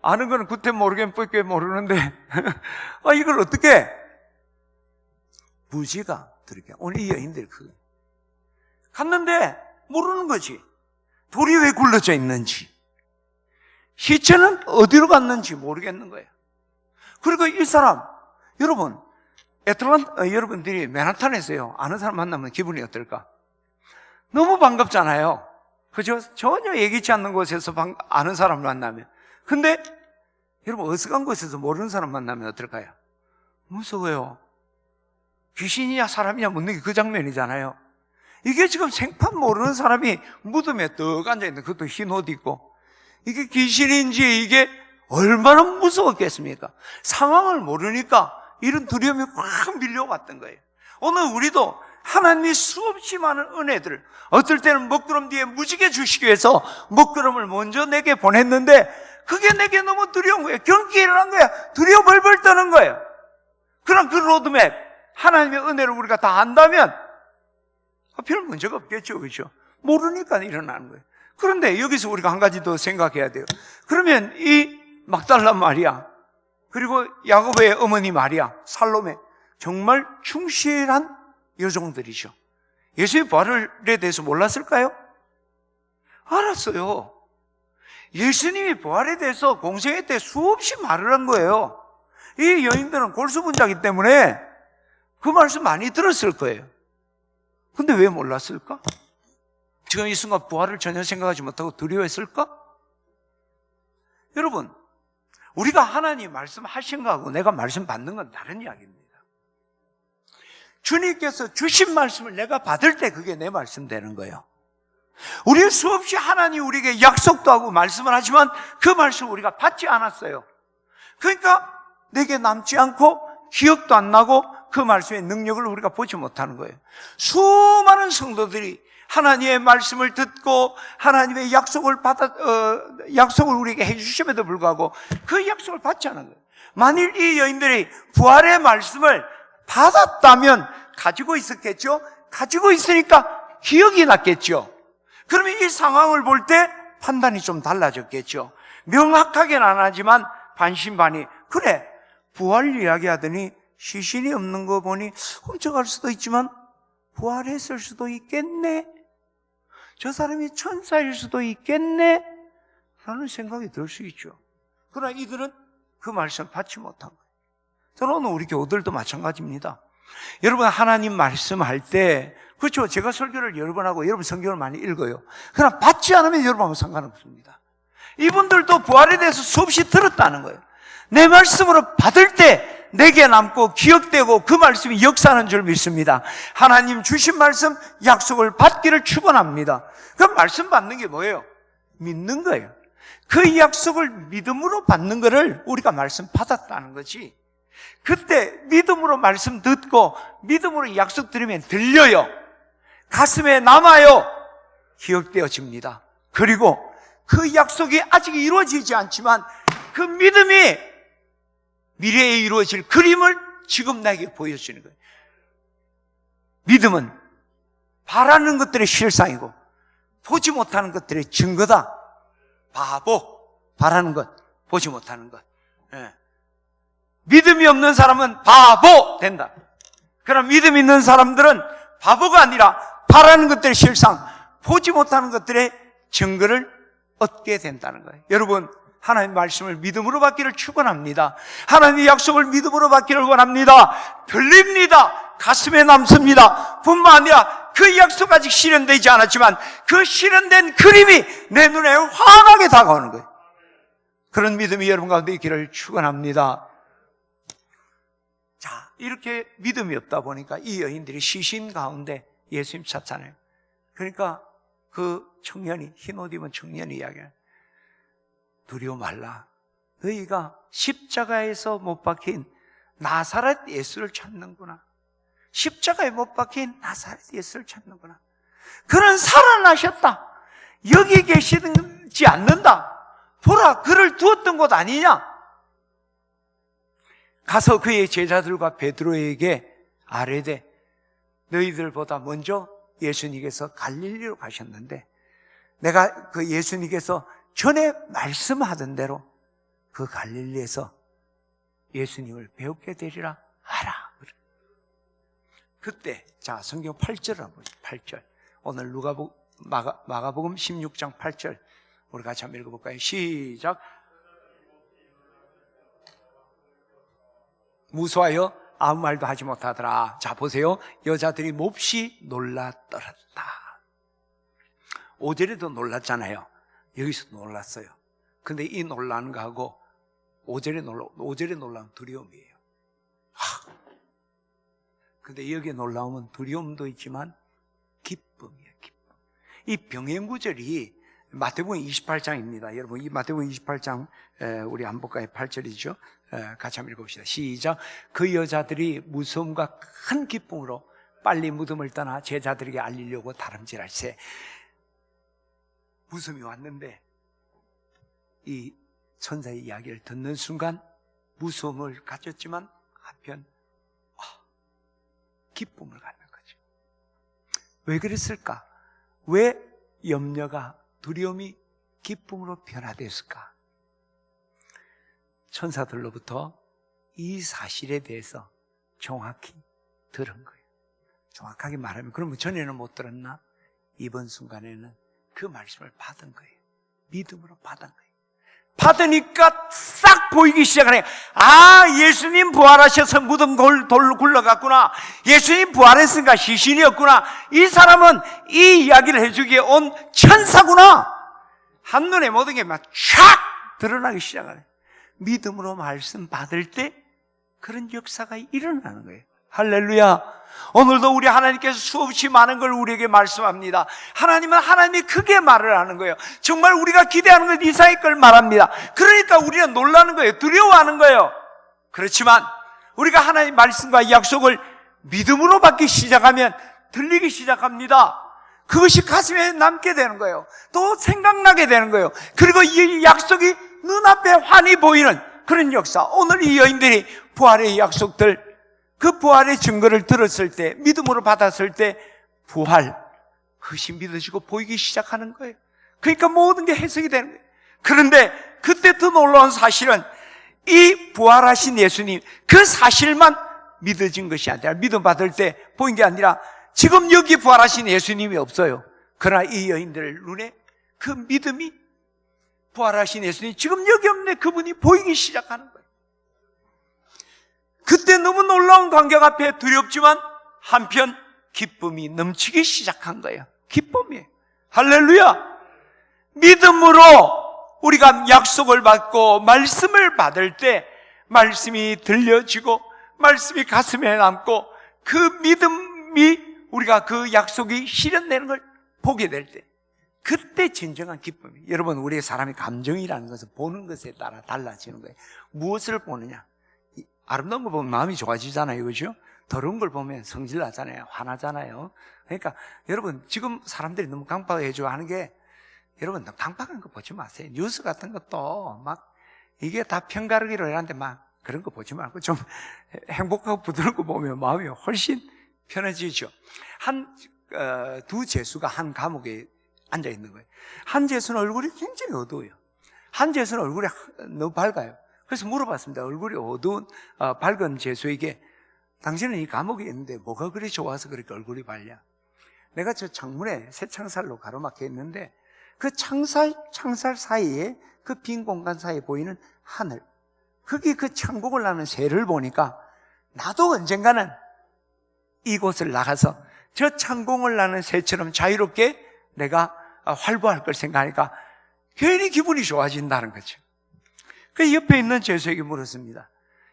아는 거는 그때 모르겠 모르는데 이걸 어떻게 무지가 들게. 오늘 이 여인들이 갔는데 모르는 거지. 돌이 왜 굴러져 있는지, 시체는 어디로 갔는지 모르겠는 거예요. 그리고 이 사람, 여러분, 여러분들이 맨하탄에서요, 아는 사람 만나면 기분이 어떨까? 너무 반갑잖아요. 그죠? 전혀 예기치 않는 곳에서 아는 사람을 만나면. 근데, 여러분, 어색한 곳에서 모르는 사람 만나면 어떨까요? 무서워요. 귀신이냐 사람이냐 묻는 게 그 장면이잖아요. 이게 지금 생판 모르는 사람이 무덤에 떡 앉아있는, 그것도 흰 옷 입고, 이게 귀신인지 이게 얼마나 무서웠겠습니까? 상황을 모르니까 이런 두려움이 확 밀려왔던 거예요. 오늘 우리도 하나님이 수없이 많은 은혜들을, 어떨 때는 먹구름 뒤에 무지개 주시기 위해서 먹구름을 먼저 내게 보냈는데 그게 내게 너무 두려운 거예요. 경기에 일어난 거야. 두려워 벌벌 떠는 거예요. 그럼 그 로드맵, 하나님의 은혜를 우리가 다 안다면 별 문제가 없겠죠. 그렇죠? 모르니까 일어나는 거예요. 그런데 여기서 우리가 한 가지 더 생각해야 돼요. 그러면 이 막달라 마리아, 그리고 야고보의 어머니 마리아, 살로메, 정말 충실한 여종들이죠. 예수의 부활에 대해서 몰랐을까요? 알았어요. 예수님이 부활에 대해서 공생애 때 수없이 말을 한 거예요. 이 여인들은 골수분자이기 때문에 그 말씀 많이 들었을 거예요. 근데 왜 몰랐을까? 지금 이 순간 부활을 전혀 생각하지 못하고 두려워했을까? 여러분, 우리가 하나님 말씀하신 거하고 내가 말씀 받는 건 다른 이야기입니다. 주님께서 주신 말씀을 내가 받을 때 그게 내 말씀 되는 거예요. 우리 수없이 하나님 우리에게 약속도 하고 말씀을 하지만 그 말씀을 우리가 받지 않았어요. 그러니까 내게 남지 않고 기억도 안 나고 그 말씀의 능력을 우리가 보지 못하는 거예요. 수많은 성도들이 하나님의 말씀을 듣고 하나님의 약속을 약속을 우리에게 해주심에도 불구하고 그 약속을 받지 않은 거예요. 만일 이 여인들이 부활의 말씀을 받았다면 가지고 있었겠죠? 가지고 있으니까 기억이 났겠죠? 그러면 이 상황을 볼 때 판단이 좀 달라졌겠죠? 명확하게는 안 하지만 반신반의. 그래, 부활 이야기하더니 시신이 없는 거 보니 훔쳐갈 수도 있지만 부활했을 수도 있겠네. 저 사람이 천사일 수도 있겠네. 라는 생각이 들 수 있죠. 그러나 이들은 그 말씀을 받지 못한 거예요. 저는 오늘 우리 교우들도 마찬가지입니다. 여러분 하나님 말씀할 때, 그렇죠, 제가 설교를 여러 번 하고 여러분 성경을 많이 읽어요. 그러나 받지 않으면 여러분하고 상관없습니다. 이분들도 부활에 대해서 수없이 들었다는 거예요. 내 말씀으로 받을 때 내게 남고 기억되고 그 말씀이 역사하는 줄 믿습니다. 하나님 주신 말씀, 약속을 받기를 축원합니다. 그 말씀 받는 게 뭐예요? 믿는 거예요. 그 약속을 믿음으로 받는 거를 우리가 말씀 받았다는 거지. 그때 믿음으로 말씀 듣고 믿음으로 약속 들으면 들려요. 가슴에 남아요. 기억되어집니다. 그리고 그 약속이 아직 이루어지지 않지만 그 믿음이 미래에 이루어질 그림을 지금 나에게 보여주는 거예요. 믿음은 바라는 것들의 실상이고 보지 못하는 것들의 증거다. 바보, 바라는 것, 보지 못하는 것. 예. 믿음이 없는 사람은 바보 된다. 그럼 믿음 있는 사람들은 바보가 아니라 바라는 것들의 실상, 보지 못하는 것들의 증거를 얻게 된다는 거예요. 여러분, 하나님의 말씀을 믿음으로 받기를 축원합니다. 하나님의 약속을 믿음으로 받기를 원합니다. 들립니다. 가슴에 남습니다. 뿐만 아니라 그 약속 아직 실현되지 않았지만 그 실현된 그림이 내 눈에 환하게 다가오는 거예요. 그런 믿음이 여러분 가운데 있기를 축원합니다. 자, 이렇게 믿음이 없다 보니까 이 여인들이 시신 가운데 예수님 찾잖아요. 그러니까 그 청년이, 흰 옷 입은 청년이 이야기해요. 두려워 말라. 너희가 십자가에서 못 박힌 나사렛 예수를 찾는구나. 십자가에 못 박힌 나사렛 예수를 찾는구나. 그는 살아나셨다. 여기 계시지 않는다. 보라, 그를 두었던 곳 아니냐. 가서 그의 제자들과 베드로에게 아뢰되 너희들보다 먼저 예수님께서 갈릴리로 가셨는데 내가 그 예수님께서 전에 말씀하던 대로 그 갈릴리에서 예수님을 배우게 되리라 하라. 그때 자 성경 8절을 보죠. 8절. 오늘 누가복 마가복음 16장 8절 우리 같이 한번 읽어볼까요? 시작. 무서워요? 아무 말도 하지 못하더라. 자, 보세요. 여자들이 몹시 놀라 떨었다. 5절에도 놀랐잖아요. 여기서도 놀랐어요. 근데 이 놀라는 거하고 5절에 놀라운 두려움이에요. 근데 여기에 놀라움은 두려움도 있지만 기쁨이에요. 기쁨. 이 병행 구절이 마태복음 28장입니다. 여러분, 이 마태복음 28장 우리 한번 볼까요? 8절이죠. 같이 한번 읽어봅시다. 시작. 그 여자들이 무서움과 큰 기쁨으로 빨리 무덤을 떠나 제자들에게 알리려고 다름질할세. 무서움이 왔는데 이 천사의 이야기를 듣는 순간 무서움을 가졌지만 한편 기쁨을 갖는 거죠. 왜 그랬을까? 왜 염려가, 두려움이 기쁨으로 변화됐을까? 천사들로부터 이 사실에 대해서 정확히 들은 거예요. 정확하게 말하면, 그러면 전에는 못 들었나? 이번 순간에는 그 말씀을 받은 거예요. 믿음으로 받은 거예요. 받으니까 싹 보이기 시작하네. 아, 예수님 부활하셔서 무덤 돌로 굴러갔구나. 예수님 부활했으니까 시신이었구나. 이 사람은 이 이야기를 해주기에 온 천사구나. 한눈에 모든 게 막 촥 드러나기 시작하네. 믿음으로 말씀 받을 때 그런 역사가 일어나는 거예요. 할렐루야. 오늘도 우리 하나님께서 수없이 많은 걸 우리에게 말씀합니다. 하나님은 하나님이 크게 말을 하는 거예요. 정말 우리가 기대하는 것 이상의 걸 말합니다. 그러니까 우리는 놀라는 거예요. 두려워하는 거예요. 그렇지만 우리가 하나님의 말씀과 약속을 믿음으로 받기 시작하면 들리기 시작합니다. 그것이 가슴에 남게 되는 거예요. 또 생각나게 되는 거예요. 그리고 이 약속이 눈앞에 환히 보이는 그런 역사. 오늘 이 여인들이 부활의 약속들, 그 부활의 증거를 들었을 때, 믿음으로 받았을 때 부활, 그것이 믿어지고 보이기 시작하는 거예요. 그러니까 모든 게 해석이 되는 거예요. 그런데 그때 더 놀라운 사실은 이 부활하신 예수님, 그 사실만 믿어진 것이 아니라, 믿음 받을 때 보인 게 아니라 지금 여기 부활하신 예수님이 없어요. 그러나 이 여인들 눈에 그 믿음이, 부활하신 예수님 지금 여기 없네, 그분이 보이기 시작하는 거예요. 그때 너무 놀라운 광경 앞에 두렵지만 한편 기쁨이 넘치기 시작한 거예요. 기쁨이에요. 할렐루야. 믿음으로 우리가 약속을 받고 말씀을 받을 때 말씀이 들려지고 말씀이 가슴에 남고 그 믿음이, 우리가 그 약속이 실현되는 걸 보게 될 때, 그때 진정한 기쁨이. 여러분, 우리의 사람의 감정이라는 것은 보는 것에 따라 달라지는 거예요. 무엇을 보느냐. 아름다운 걸 보면 마음이 좋아지잖아요. 그죠? 더러운 걸 보면 성질 나잖아요. 화나잖아요. 그러니까 여러분, 지금 사람들이 너무 강박해져 하는 게, 여러분 너무 강박한 거 보지 마세요. 뉴스 같은 것도 막 이게 다 편가르기로 이러는데 막 그런 거 보지 말고 좀 행복하고 부드러운 거 보면 마음이 훨씬 편해지죠. 두 재수가 한 감옥에 앉아 있는 거예요. 한 재수는 얼굴이 굉장히 어두워요. 한 재수는 얼굴이 너무 밝아요. 그래서 물어봤습니다. 얼굴이 어두운 밝은 재수에게, 당신은 이 감옥에 있는데 뭐가 그리 좋아서 그렇게 얼굴이 밝냐? 내가 저 창문에 새 창살로 가로막혀 있는데 그 창살 사이에, 그 빈 공간 사이에 보이는 하늘, 거기 그 창곡을 나는 새를 보니까 나도 언젠가는 이곳을 나가서 저 창공을 나는 새처럼 자유롭게 내가 활보할 걸 생각하니까 괜히 기분이 좋아진다는 거죠. 그 옆에 있는 재수에게 물었습니다.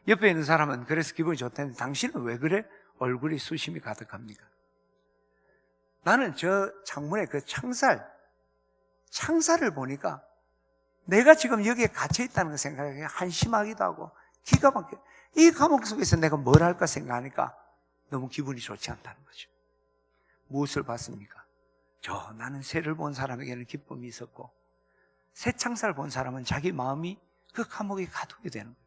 옆에 있는 사람은 그래서 기분이 좋다는데 당신은 왜 그래? 얼굴이 수심이 가득합니까? 나는 저 창문에 그 창살을 보니까 내가 지금 여기에 갇혀 있다는 걸 생각해 한심하기도 하고 기가 막혀. 이 감옥 속에서 내가 뭘 할까 생각하니까 너무 기분이 좋지 않다는 거죠. 무엇을 봤습니까? 나는 새를 본 사람에게는 기쁨이 있었고, 새 창살 본 사람은 자기 마음이 그 감옥에 가두게 되는 거예요.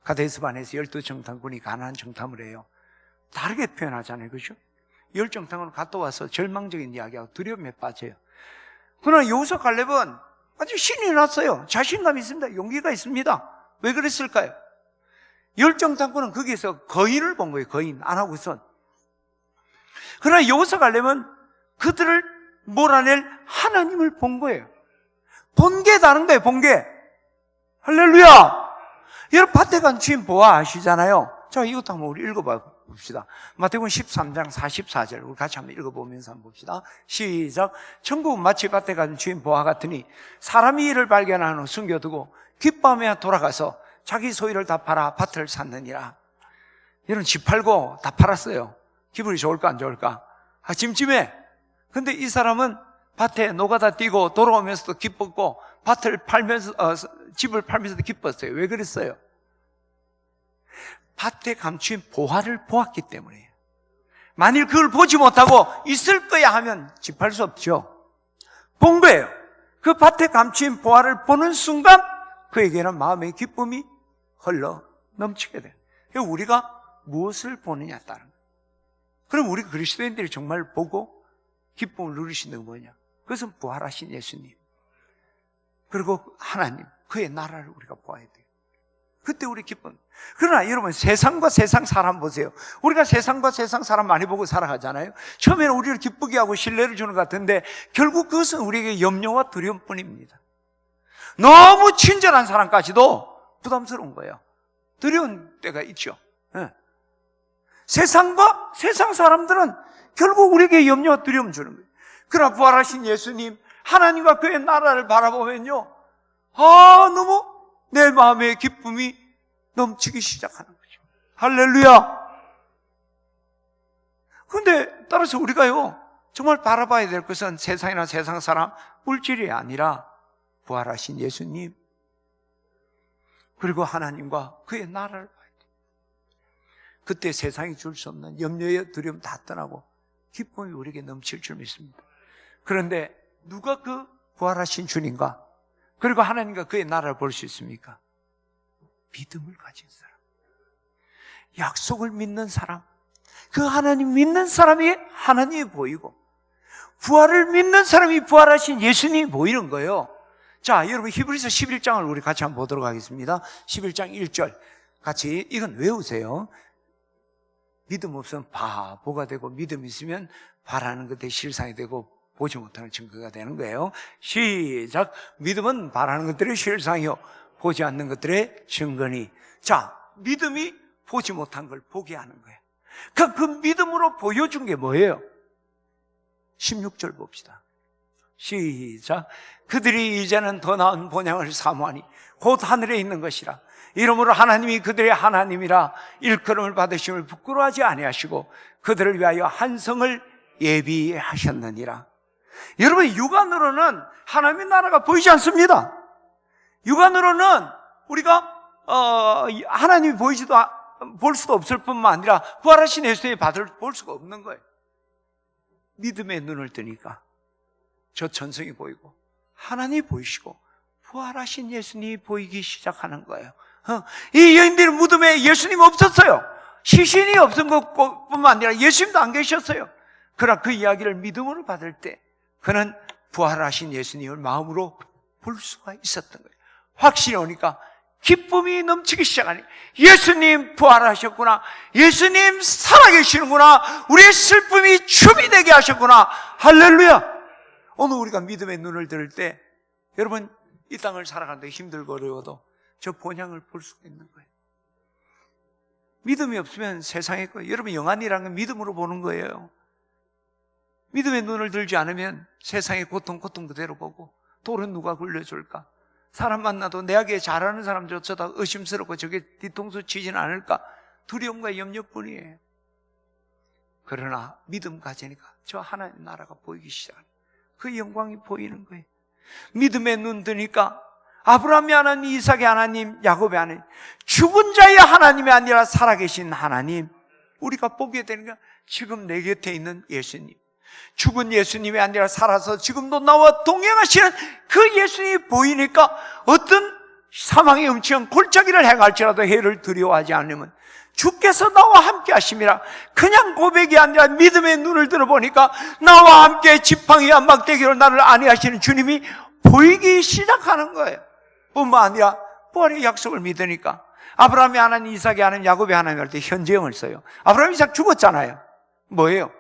가데스반에서 12정탐꾼이 가나안 정탐을 해요. 다르게 표현하잖아요. 그죠? 10정탐꾼은 갔다 와서 절망적인 이야기하고 두려움에 빠져요. 그러나 여호수아 갈렙은 아주 신이 났어요. 자신감이 있습니다. 용기가 있습니다. 왜 그랬을까요? 10정탐꾼은 거기에서 거인을 본 거예요. 거인 안 하고선. 그러나 여호수아 갈렙은 그들을 몰아낼 하나님을 본 거예요. 본 게 다른 거예요. 본 게. 할렐루야. 여러분 밭에 간 주인 보아 아시잖아요. 자, 이것도 한번 우리 읽어봐 봅시다. 마태복음 13장 44절 우리 같이 한번 읽어보면서 한번 봅시다. 시작. 천국은 마치 밭에 간 주인 보아 같으니 사람이 이를 발견한 후 숨겨두고 기뻐하며 돌아가서 자기 소유를 다 팔아 밭을 샀느니라. 이런 집 팔고 다 팔았어요. 기분이 좋을까 안 좋을까? 아, 찜찜해. 근데 이 사람은 밭에 노가다 뛰고 돌아오면서도 기뻤고 밭을 팔면서 집을 팔면서도 기뻤어요. 왜 그랬어요? 밭에 감추인 보화를 보았기 때문이에요. 만일 그걸 보지 못하고 있을 거야 하면 집 팔 수 없죠. 본 거예요. 그 밭에 감추인 보화를 보는 순간 그에게는 마음의 기쁨이 흘러 넘치게 돼요. 우리가 무엇을 보느냐에 따른 거예요. 그럼 우리 그리스도인들이 정말 보고 기쁨을 누리시는 건 뭐냐? 그것은 부활하신 예수님 그리고 하나님, 그의 나라를 우리가 보아야 돼요. 그때 우리 기쁨. 그러나 여러분 세상과 세상 사람 보세요. 우리가 세상과 세상 사람 많이 보고 살아가잖아요. 처음에는 우리를 기쁘게 하고 신뢰를 주는 것 같은데 결국 그것은 우리에게 염려와 두려움뿐입니다. 너무 친절한 사람까지도 부담스러운 거예요. 두려운 때가 있죠. 네. 세상과 세상 사람들은 결국 우리에게 염려와 두려움 주는 거예요. 그러나 부활하신 예수님, 하나님과 그의 나라를 바라보면요, 너무 내 마음의 기쁨이 넘치기 시작하는 거죠. 할렐루야. 그런데 따라서 우리가요 정말 바라봐야 될 것은 세상이나 세상 사람, 물질이 아니라 부활하신 예수님 그리고 하나님과 그의 나라를 봐야 돼요. 그때 세상이 줄 수 없는 염려의 두려움 다 떠나고 기쁨이 우리에게 넘칠 줄 믿습니다. 그런데 누가 그 부활하신 주님과 그리고 하나님과 그의 나라를 볼 수 있습니까? 믿음을 가진 사람, 약속을 믿는 사람, 그 하나님 믿는 사람이 하나님이 보이고 부활을 믿는 사람이 부활하신 예수님이 보이는 거예요. 자, 여러분 히브리서 11장을 우리 같이 한번 보도록 하겠습니다. 11장 1절 같이 이건 외우세요. 믿음 없으면 바보가 되고 믿음 있으면 바라는 것들이 실상이 되고 보지 못하는 증거가 되는 거예요. 시작. 믿음은 바라는 것들의 실상이요 보지 않는 것들의 증거니. 자, 믿음이 보지 못한 걸 보게 하는 거예요. 그 믿음으로 보여준 게 뭐예요? 16절 봅시다. 시작. 그들이 이제는 더 나은 본향을 사모하니 곧 하늘에 있는 것이라. 이러므로 하나님이 그들의 하나님이라 일컬음을 받으심을 부끄러워하지 아니하시고 그들을 위하여 한 성을 예비하셨느니라. 여러분 육안으로는 하나님의 나라가 보이지 않습니다. 육안으로는 우리가 하나님이 보이지도 볼 수도 없을 뿐만 아니라 부활하신 예수님의 볼 수가 없는 거예요. 믿음의 눈을 뜨니까 저 천성이 보이고 하나님이 보이시고 부활하신 예수님이 보이기 시작하는 거예요. 이 여인들의 무덤에 예수님 없었어요. 시신이 없은 것뿐만 아니라 예수님도 안 계셨어요. 그러나 그 이야기를 믿음으로 받을 때 그는 부활하신 예수님을 마음으로 볼 수가 있었던 거예요. 확신이 오니까 기쁨이 넘치기 시작하니 예수님 부활하셨구나, 예수님 살아계시는구나, 우리의 슬픔이 춤이 되게 하셨구나. 할렐루야. 오늘 우리가 믿음의 눈을 들 때 여러분 이 땅을 살아가는데 힘들고 어려워도 저 본향을 볼 수가 있는 거예요. 믿음이 없으면 세상에 여러분 영안이라는 건 믿음으로 보는 거예요. 믿음의 눈을 들지 않으면 세상의 고통 그대로 보고 돌은 누가 굴려줄까? 사람 만나도 내게 잘하는 사람조차도 의심스럽고 저게 뒤통수 치지는 않을까? 두려움과 염려뿐이에요. 그러나 믿음 가지니까 저 하나님 나라가 보이기 시작합니다. 그 영광이 보이는 거예요. 믿음의 눈 뜨니까 아브라함의 하나님, 이삭의 하나님, 야곱의 하나님, 죽은 자의 하나님이 아니라 살아계신 하나님, 우리가 보게 되는 게 지금 내 곁에 있는 예수님, 죽은 예수님이 아니라 살아서 지금도 나와 동행하시는 그 예수님이 보이니까 어떤 사망의 음침한 골짜기를 행할지라도 해를 두려워하지 않으면 주께서 나와 함께 하심이라. 그냥 고백이 아니라 믿음의 눈을 들어보니까 나와 함께 지팡이와 막대기로 나를 안위하시는 주님이 보이기 시작하는 거예요. 뿐만 아니라 부활의 약속을 믿으니까 아브라함의 하나님, 이삭의 하나님, 야곱의 하나님 할 때 현재형을 써요. 아브라함, 이삭 죽었잖아요. 뭐예요?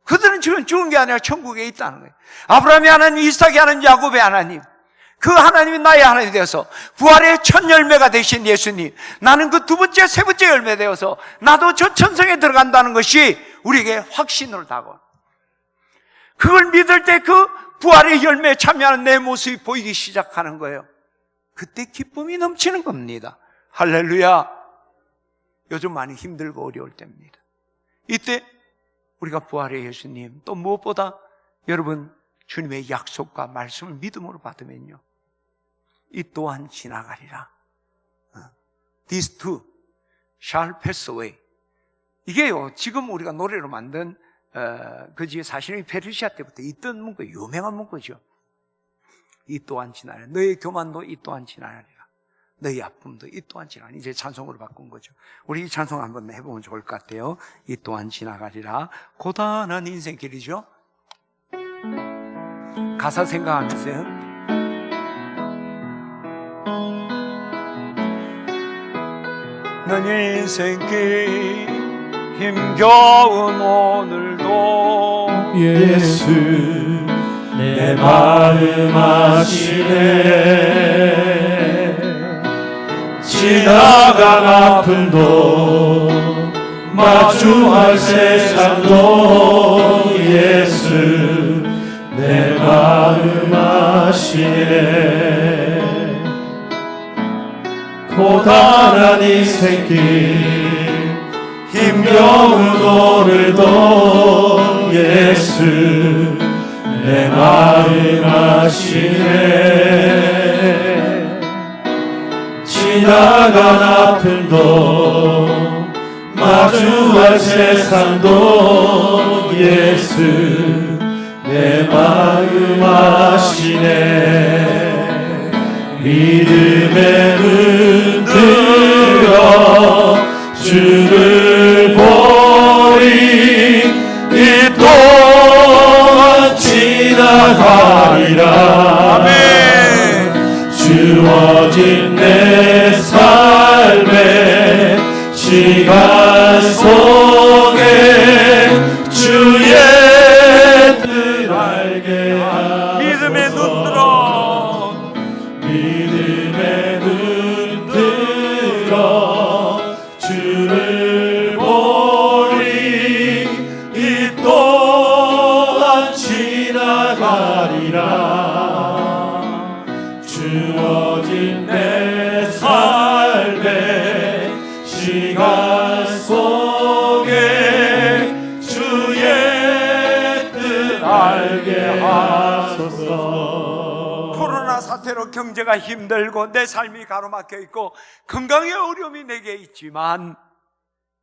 그들은 지금 죽은 게 아니라 천국에 있다는 거예요. 아브라함의 하나님, 이삭의 하나님, 야곱의 하나님, 그 하나님이 나의 하나님이 되어서 부활의 첫 열매가 되신 예수님, 나는 그 두 번째, 세 번째 열매 되어서 나도 저 천성에 들어간다는 것이 우리에게 확신으로 다가와. 그걸 믿을 때 그 부활의 열매에 참여하는 내 모습이 보이기 시작하는 거예요. 그때 기쁨이 넘치는 겁니다. 할렐루야. 요즘 많이 힘들고 어려울 때입니다. 이때 우리가 부활의 예수님, 또 무엇보다 여러분 주님의 약속과 말씀을 믿음으로 받으면요, 이 또한 지나가리라. These too shall pass away. 이게요, 지금 우리가 노래로 만든 그지 사실은 페르시아 때부터 있던 문구, 유명한 문구죠. 이 또한 지나리라. 너의 교만도 이 또한 지나리라. 너희 아픔도 이 또한 지나가리라. 이제 찬송으로 바꾼 거죠. 우리 이 찬송 한번 해보면 좋을 것 같아요. 이 또한 지나가리라. 고단한 인생길이죠. 가사 생각하면서요. 넌 인생길 힘겨운 오늘도 예수 내 마음 아시네. 지나간 아픔도 마주할 세상도 예수 내 마음 아시네. 고단한 인생길 힘겨운 오늘도 예수 내 마음 아시네. 지나간 아픔도 마주할 세상도 예수 내 마음 아시네. 믿음의 눈 들어 주를 보리. 이 또한 지나가리라. 아멘. 주어진 내 삶의 시간 속에 주의 뜻 알게 하소서. 믿음의 눈 들어, 믿음의 눈 들어 주를 보리. 이 또한 지나가리라. 주어진 내 삶의 시간 속에 주의 뜻 알게 하소서. 코로나 사태로 경제가 힘들고 내 삶이 가로막혀 있고 건강의 어려움이 내게 있지만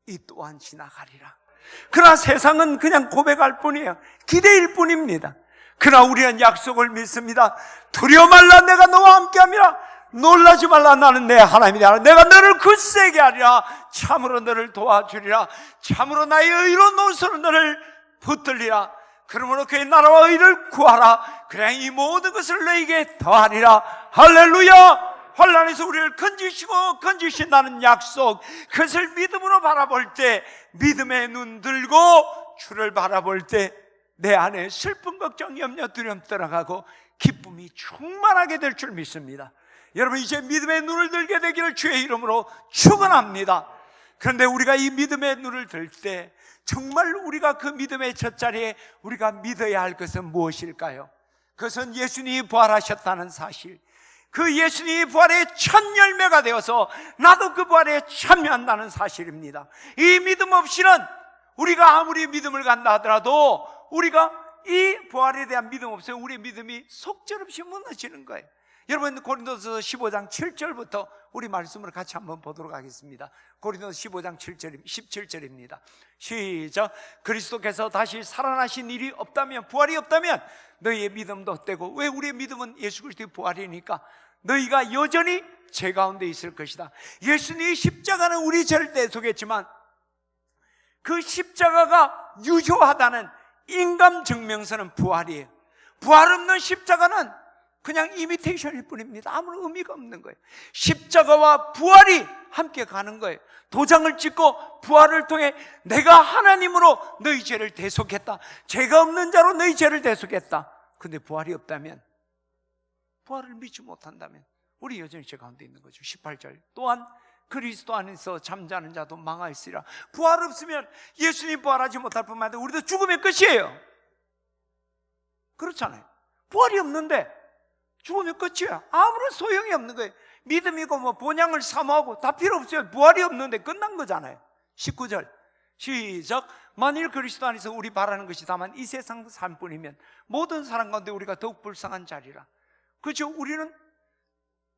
이 또한 지나가리라. 그러나 세상은 그냥 고백할 뿐이에요. 기대일 뿐입니다. 그러나 우리는 약속을 믿습니다. 두려워 말라, 내가 너와 함께함이라. 놀라지 말라, 나는 내 하나님이다. 내가 너를 굳세게 하리라. 참으로 너를 도와주리라. 참으로 나의 의로운 노선으로 너를 붙들리라. 그러므로 그의 나라와 의를 구하라. 그래야 이 모든 것을 너에게 더하리라. 할렐루야. 환난에서 우리를 건지신다는 약속, 그것을 믿음으로 바라볼 때, 믿음의 눈 들고 주를 바라볼 때 내 안에 슬픈 걱정, 염려, 두려움 떠나가고 기쁨이 충만하게 될 줄 믿습니다. 여러분, 이제 믿음의 눈을 들게 되기를 주의 이름으로 축원합니다. 그런데 우리가 이 믿음의 눈을 들 때 정말 우리가 그 믿음의 젖자리에 우리가 믿어야 할 것은 무엇일까요? 그것은 예수님이 부활하셨다는 사실, 그 예수님이 부활의 첫 열매가 되어서 나도 그 부활에 참여한다는 사실입니다. 이 믿음 없이는 우리가 아무리 믿음을 갖다 하더라도 우리가 이 부활에 대한 믿음 없으면 우리의 믿음이 속절없이 무너지는 거예요. 여러분, 고린도서 15장 7절부터 우리 말씀을 같이 한번 보도록 하겠습니다. 고린도서 15장 17절입니다. 시작. 그리스도께서 다시 살아나신 일이 없다면, 부활이 없다면 너희의 믿음도 헛되고, 왜 우리의 믿음은 예수 그리스도의 부활이니까 너희가 여전히 죄 가운데 있을 것이다. 예수님의 십자가는 우리 죄를 떼속했지만 그 십자가가 유효하다는 인감 증명서는 부활이에요. 부활 없는 십자가는 그냥 이미테이션일 뿐입니다. 아무런 의미가 없는 거예요. 십자가와 부활이 함께 가는 거예요. 도장을 찍고 부활을 통해 내가 하나님으로 너희 죄를 대속했다. 죄가 없는 자로 너희 죄를 대속했다. 근데 부활이 없다면, 부활을 믿지 못한다면 우리 여전히 죄 가운데 있는 거죠. 18절 또한 그리스도 안에서 잠자는 자도 망하였으리라. 부활 없으면 예수님 부활하지 못할 뿐만 아니라 우리도 죽으면 끝이에요. 그렇잖아요. 부활이 없는데 죽으면 끝이야. 아무런 소용이 없는 거예요. 믿음이고 뭐 본향을 사모하고 다 필요 없어요. 부활이 없는데 끝난 거잖아요. 19절 시작. 만일 그리스도 안에서 우리 바라는 것이 다만 이 세상 삶뿐이면 모든 사람 가운데 우리가 더욱 불쌍한 자리라. 그렇죠. 우리는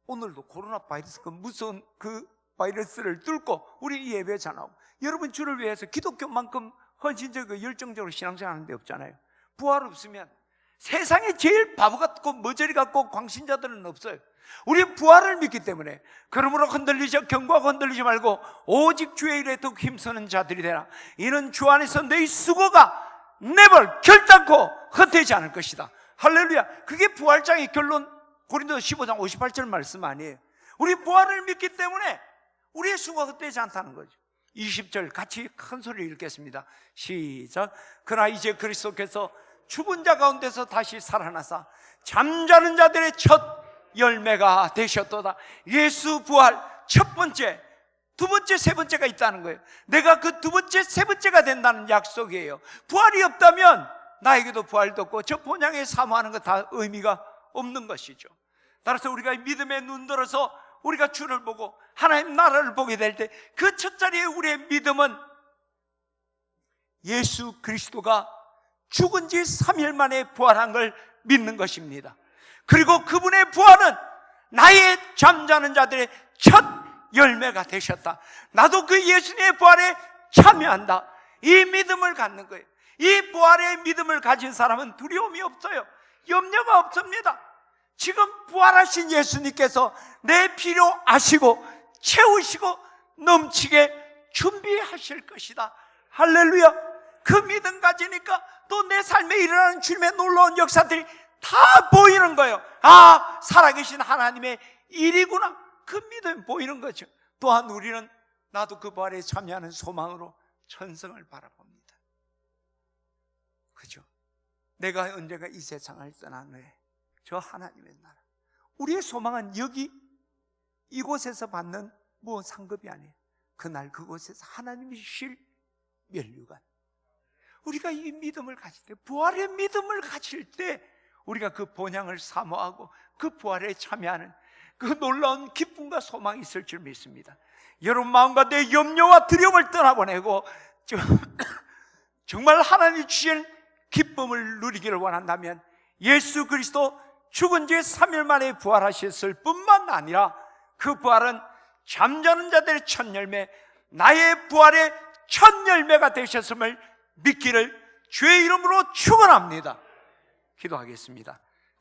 오늘도 코로나 바이러스, 그 무서운 그 바이러스를 뚫고 우리 예배 전하고, 여러분 주를 위해서 기독교만큼 헌신적이고 열정적으로 신앙생활 하는 데 없잖아요. 부활 없으면 세상에 제일 바보 같고 머저리 같고 광신자들은 없어요. 우리 부활을 믿기 때문에, 그러므로 경고하고 흔들리지 말고 오직 주의 일에 더욱 힘쓰는 자들이 되라. 이는 주 안에서 너희 수고가 never 결단코 헛되지 않을 것이다. 할렐루야. 그게 부활장의 결론, 고린도 15장 58절 말씀 아니에요. 우리 부활을 믿기 때문에 우리의 수고가 헛되지 않다는 거죠. 20절 같이 큰 소리를 읽겠습니다. 시작. 그러나 이제 그리스도께서 죽은 자 가운데서 다시 살아나사 잠자는 자들의 첫 열매가 되셨도다. 예수 부활 첫 번째, 두 번째, 세 번째가 있다는 거예요. 내가 그 두 번째, 세 번째가 된다는 약속이에요. 부활이 없다면 나에게도 부활도 없고 저 본향에 사모하는 거 다 의미가 없는 것이죠. 따라서 우리가 믿음에 눈들어서 우리가 주를 보고 하나님 나라를 보게 될 때 그 첫 자리에 우리의 믿음은 예수 그리스도가 죽은 지 3일 만에 부활한 걸 믿는 것입니다. 그리고 그분의 부활은 나의 잠자는 자들의 첫 열매가 되셨다. 나도 그 예수님의 부활에 참여한다. 이 믿음을 갖는 거예요. 이 부활의 믿음을 가진 사람은 두려움이 없어요. 염려가 없습니다. 지금 부활하신 예수님께서 내 필요 아시고 채우시고 넘치게 준비하실 것이다. 할렐루야. 그 믿음 가지니까 또 내 삶에 일어나는 주님의 놀라운 역사들이 다 보이는 거예요. 아, 살아계신 하나님의 일이구나. 그 믿음이 보이는 거죠. 또한 우리는 나도 그 부활에 참여하는 소망으로 천성을 바라봅니다. 그죠? 내가 언젠가 이 세상을 떠난 후에 저 하나님의 나라, 우리의 소망은 여기 이곳에서 받는 뭐 상급이 아니에요. 그날 그곳에서 하나님이 주실 면류관. 우리가 이 믿음을 가질 때, 부활의 믿음을 가질 때 우리가 그 본향을 사모하고 그 부활에 참여하는 그 놀라운 기쁨과 소망이 있을 줄 믿습니다. 여러분 마음과 내 염려와 두려움을 떠나보내고 정말 하나님이 주신 기쁨을 누리기를 원한다면 예수 그리스도 죽은 지 3일 만에 부활하셨을 뿐만 아니라 그 부활은 잠자는 자들의 첫 열매, 나의 부활의 첫 열매가 되셨음을 믿기를 주의 이름으로 축원합니다. 기도하겠습니다.